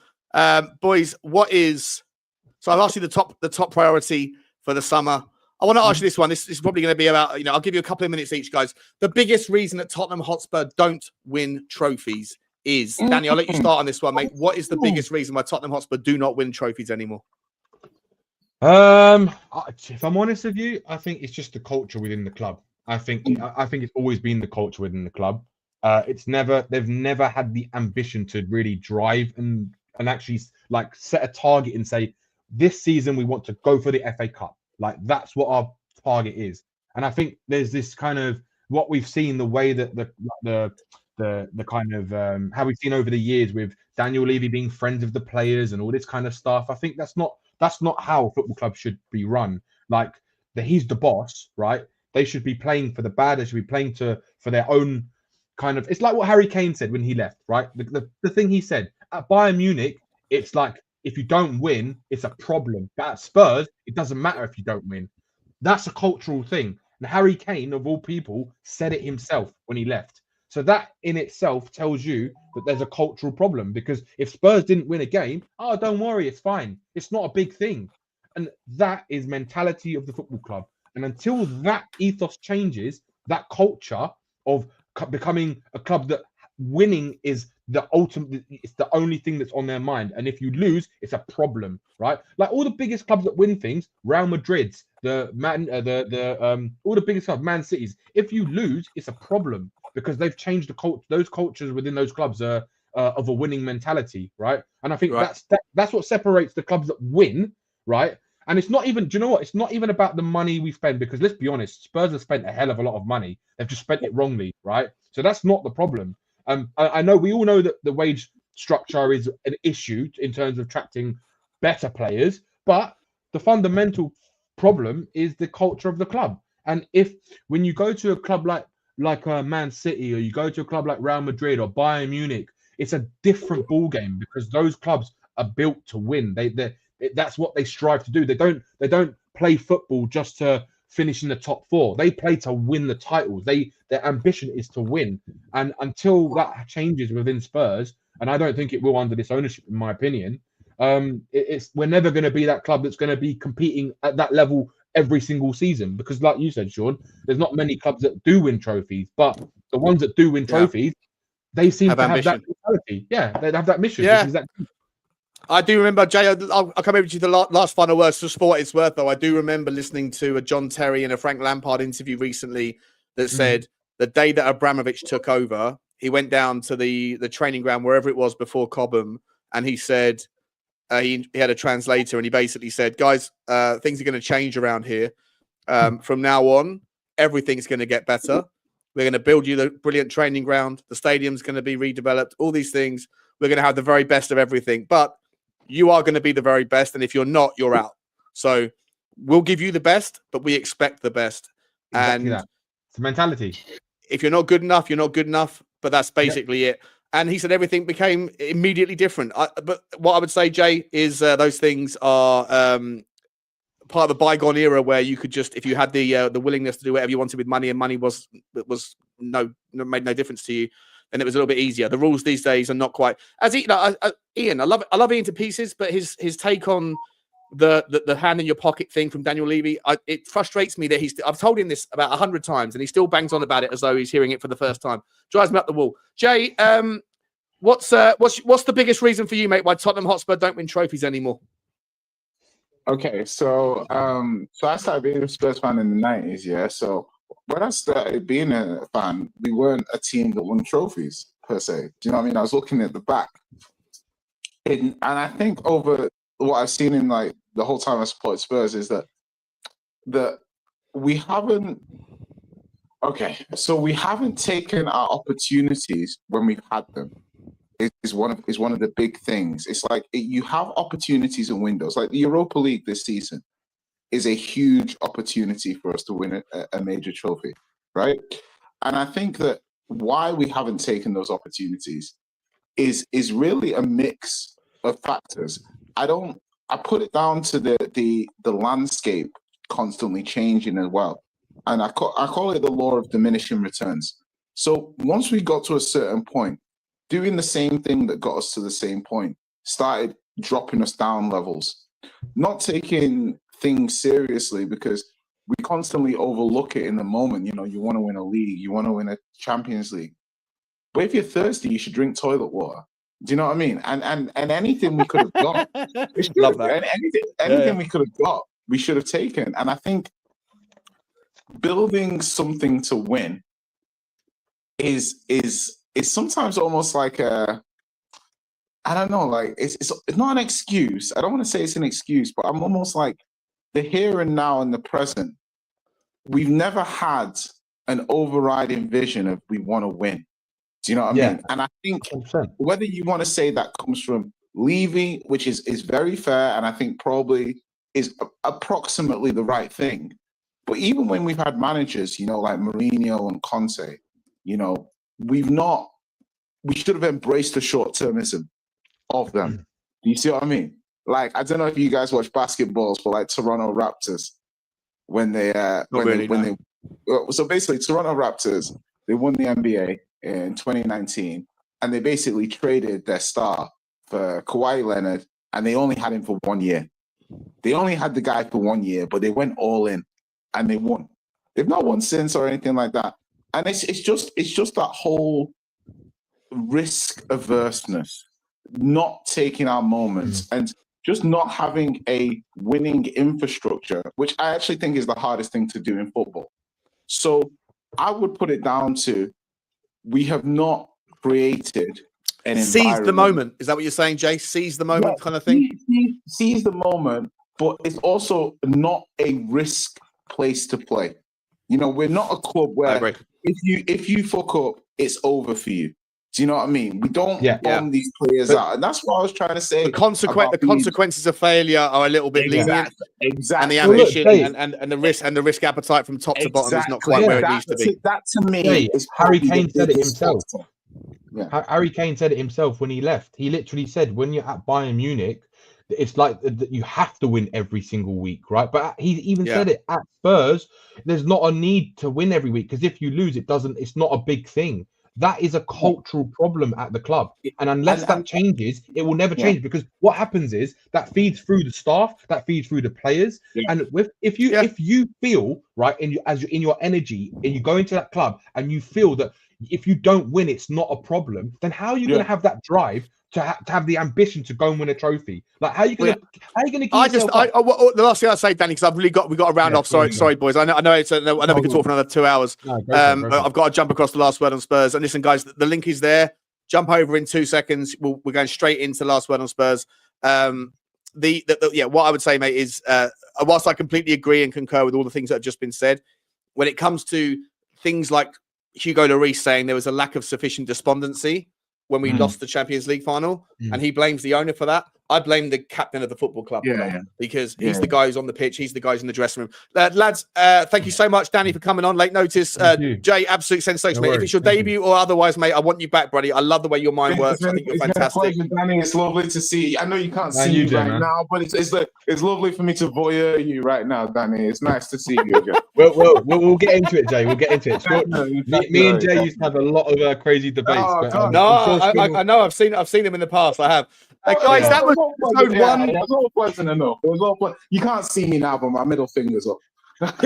Boys, so I've asked you the top priority for the summer. I want to ask you this one. This is probably going to be about, I'll give you a couple of minutes each, guys. The biggest reason that Tottenham Hotspur don't win trophies is, Danny, I'll let you start on this one, mate. What is the biggest reason why Tottenham Hotspur do not win trophies anymore? If I'm honest with you, I think it's just the culture within the club. I think it's always been the culture within the club. They've never had the ambition to really drive and actually like set a target and say, this season we want to go for the FA Cup. Like that's what our target is. And I think there's this kind of what we've seen, the way that the kind of how we've seen over the years with Daniel Levy being friends of the players and all this kind of stuff. I think that's not how a football club should be run. Like he's the boss, right? They should be playing for the bad. They should be playing for their own kind of. It's like what Harry Kane said when he left, right? The thing he said at Bayern Munich, it's like if you don't win, it's a problem. But at Spurs, it doesn't matter if you don't win. That's a cultural thing. And Harry Kane, of all people, said it himself when he left. So that in itself tells you that there's a cultural problem, because if Spurs didn't win a game, oh, don't worry, it's fine. It's not a big thing. And that is mentality of the football club. And until that ethos changes, that culture of becoming a club that winning is the ultimate, it's the only thing that's on their mind. And if you lose, it's a problem, right? Like all the biggest clubs that win things, Real Madrid's, all the biggest clubs, Man City's. If you lose, it's a problem because they've changed the culture. Those cultures within those clubs are of a winning mentality, right? And I think that's what separates the clubs that win, right? And it's not even, do you know what? It's not even about the money we spend, because let's be honest, Spurs have spent a hell of a lot of money. They've just spent it wrongly, right? So that's not the problem. I know we all know that the wage structure is an issue in terms of attracting better players, but the fundamental problem is the culture of the club. And if when you go to a club like Man City, or you go to a club like Real Madrid or Bayern Munich, it's a different ball game, because those clubs are built to win. That's what they strive to do. They don't play football just to finish in the top four. They play to win the titles. Their ambition is to win. And until that changes within Spurs, and I don't think it will under this ownership, in my opinion, we're never going to be that club that's going to be competing at that level every single season. Because like you said, Sean, there's not many clubs that do win trophies, but the ones that do win trophies, they seem to have that mentality. Yeah, they have that mission. Yeah. I do remember, Jay, I'll come over to you the last final words for sport it's worth, though. I do remember listening to a John Terry and a Frank Lampard interview recently that said the day that Abramovich took over, he went down to the training ground, wherever it was before Cobham, and he said, he had a translator, and he basically said, guys, things are going to change around here. From now on, everything's going to get better. We're going to build you the brilliant training ground. The stadium's going to be redeveloped, all these things. We're going to have the very best of everything. But you are going to be the very best, and if you're not, you're out. So we'll give you the best, but we expect the best. Exactly and that. It's a mentality. If you're not good enough, you're not good enough. But that's basically it. And he said everything became immediately different. But what I would say, Jay, is those things are part of the bygone era where you could just, if you had the willingness to do whatever you wanted with money, and money made no difference to you, then it was a little bit easier. The rules these days are not quite as Ian. I love Ian to pieces, but his take on the hand in your pocket thing from Daniel Levy, it frustrates me that I've told him this about 100 times, and he still bangs on about it as though he's hearing it for the first time. Drives me up the wall. Jay, what's the biggest reason for you, mate, why Tottenham Hotspur don't win trophies anymore? Okay, so I started being a Spurs fan in the 90s, yeah. So when I started being a fan, we weren't a team that won trophies per se. Do you know what I mean? I was looking at the back, and I think over what I've seen in like the whole time I supported Spurs is that we haven't. Okay, so we haven't taken our opportunities when we've had them. Is one of the big things. It's like you have opportunities and windows. Like the Europa League this season is a huge opportunity for us to win a major trophy, right? And I think that why we haven't taken those opportunities is really a mix of factors. I put it down to the landscape constantly changing as well. And I call it the law of diminishing returns. So once we got to a certain point, doing the same thing that got us to the same point started dropping us down levels, not taking things seriously because we constantly overlook it in the moment. You know, you want to win a league, you want to win a Champions League. But if you're thirsty, you should drink toilet water. Do you know what I mean? And anything we could have got, love that. Anything we could have got, we should have taken. And I think building something to win is sometimes almost like I don't know, like it's not an excuse. I don't want to say it's an excuse, but I'm almost like the here and now and the present. We've never had an overriding vision of we want to win. Do you know what I mean? And I think 100%. Whether you want to say that comes from Levy, which is very fair, and I think probably is approximately the right thing, But even when we've had managers, you know, like Mourinho and Conte, you know, we should have embraced the short-termism of them. Do you see what I mean? Like, I don't know if you guys watch basketballs, but like Toronto Raptors, so basically Toronto Raptors, they won the NBA in 2019, and they basically traded their star for Kawhi Leonard, and they only had him for 1 year. They only had the guy for 1 year, but they went all in, and they won. They've not won since or anything like that. And it's just that whole risk averseness, not taking our moments, and just not having a winning infrastructure, which I actually think is the hardest thing to do in football. So I would put it down to, we have not created an seize the moment. Is that what you're saying, Jay? Seize the moment, kind of thing? Seize the moment, but it's also not a risk place to play. You know, we're not a club where if you fuck up, it's over for you. Do you know what I mean? We don't bomb these players out, and that's what I was trying to say. The consequences of failure are a little bit lenient, exactly, and the ambition and the risk appetite from top to bottom is not quite where it needs to be. That to me is Harry Kane said it himself. Yeah. Harry Kane said it himself when he left. He literally said, when you're at Bayern Munich, it's like you have to win every single week, right? But he even said it at Spurs. There's not a need to win every week, because if you lose, it's not a big thing. That is a cultural problem at the club, and unless that changes, it will never change. Because what happens is that feeds through the staff, that feeds through the players, and if you feel right in your energy, and you go into that club and you feel that if you don't win, it's not a problem, then how are you going to have that drive to have the ambition to go and win a trophy? Like, how are you going to? How are you going to? The last thing I'd say, Danny, because we've got to round off. Sorry, boys. I know we could talk for another 2 hours. I've got to jump across the last word on Spurs. And listen, guys, the link is there. Jump over in 2 seconds. We're going straight into the last word on Spurs. What I would say, mate, is whilst I completely agree and concur with all the things that have just been said, when it comes to things like Hugo Lloris saying there was a lack of sufficient despondency when we lost the Champions League final, and he blames the owner for that. I blame the captain of the football club because he's the guy who's on the pitch. He's the guy who's in the dressing room. Lads, thank you so much, Danny, for coming on late notice. Jay, absolute sensation, mate. If it's your debut or otherwise, mate, I want you back, buddy. I love the way your mind works. I think you're fantastic. Danny, it's lovely to see you. I know you can't see me right now, but it's lovely for me to voyeur you right now, Danny. It's nice to see you again. We'll get into it, Jay. We'll get into it. Me and Jay used to have a lot of crazy debates. I know. I've seen him in the past. I have. Guys, that was episode 1. It was all pleasant enough. It was all pleasant. You can't see me now, but my middle finger's up. Guys,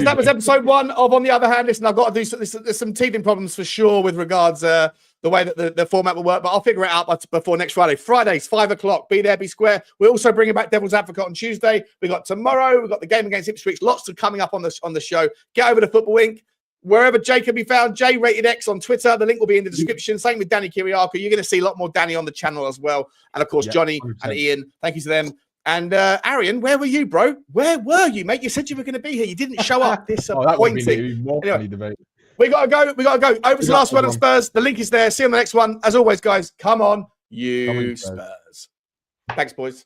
that was episode 1 of On the Other Hand. Listen, I've got to do there's some teething problems for sure with regards the way that the format will work, but I'll figure it out before next Friday. Fridays, 5 o'clock. Be there, be square. We're also bringing back Devil's Advocate on Tuesday. We got tomorrow. We've got the game against Ipswich. Lots of coming up on the show. Get over to Football Inc. Wherever Jay can be found, J-Rated-X on Twitter. The link will be in the description. Same with Danny Kiriakou. You're going to see a lot more Danny on the channel as well. And, of course, Johnny 100%. And Ian. Thank you to them. And, Arian, where were you, bro? Where were you, mate? You said you were going to be here. You didn't show up. Disappointing. Anyway, we got to go. Over to the last word on Spurs. The link is there. See you on the next one. As always, guys, come on, Spurs. Thanks, boys.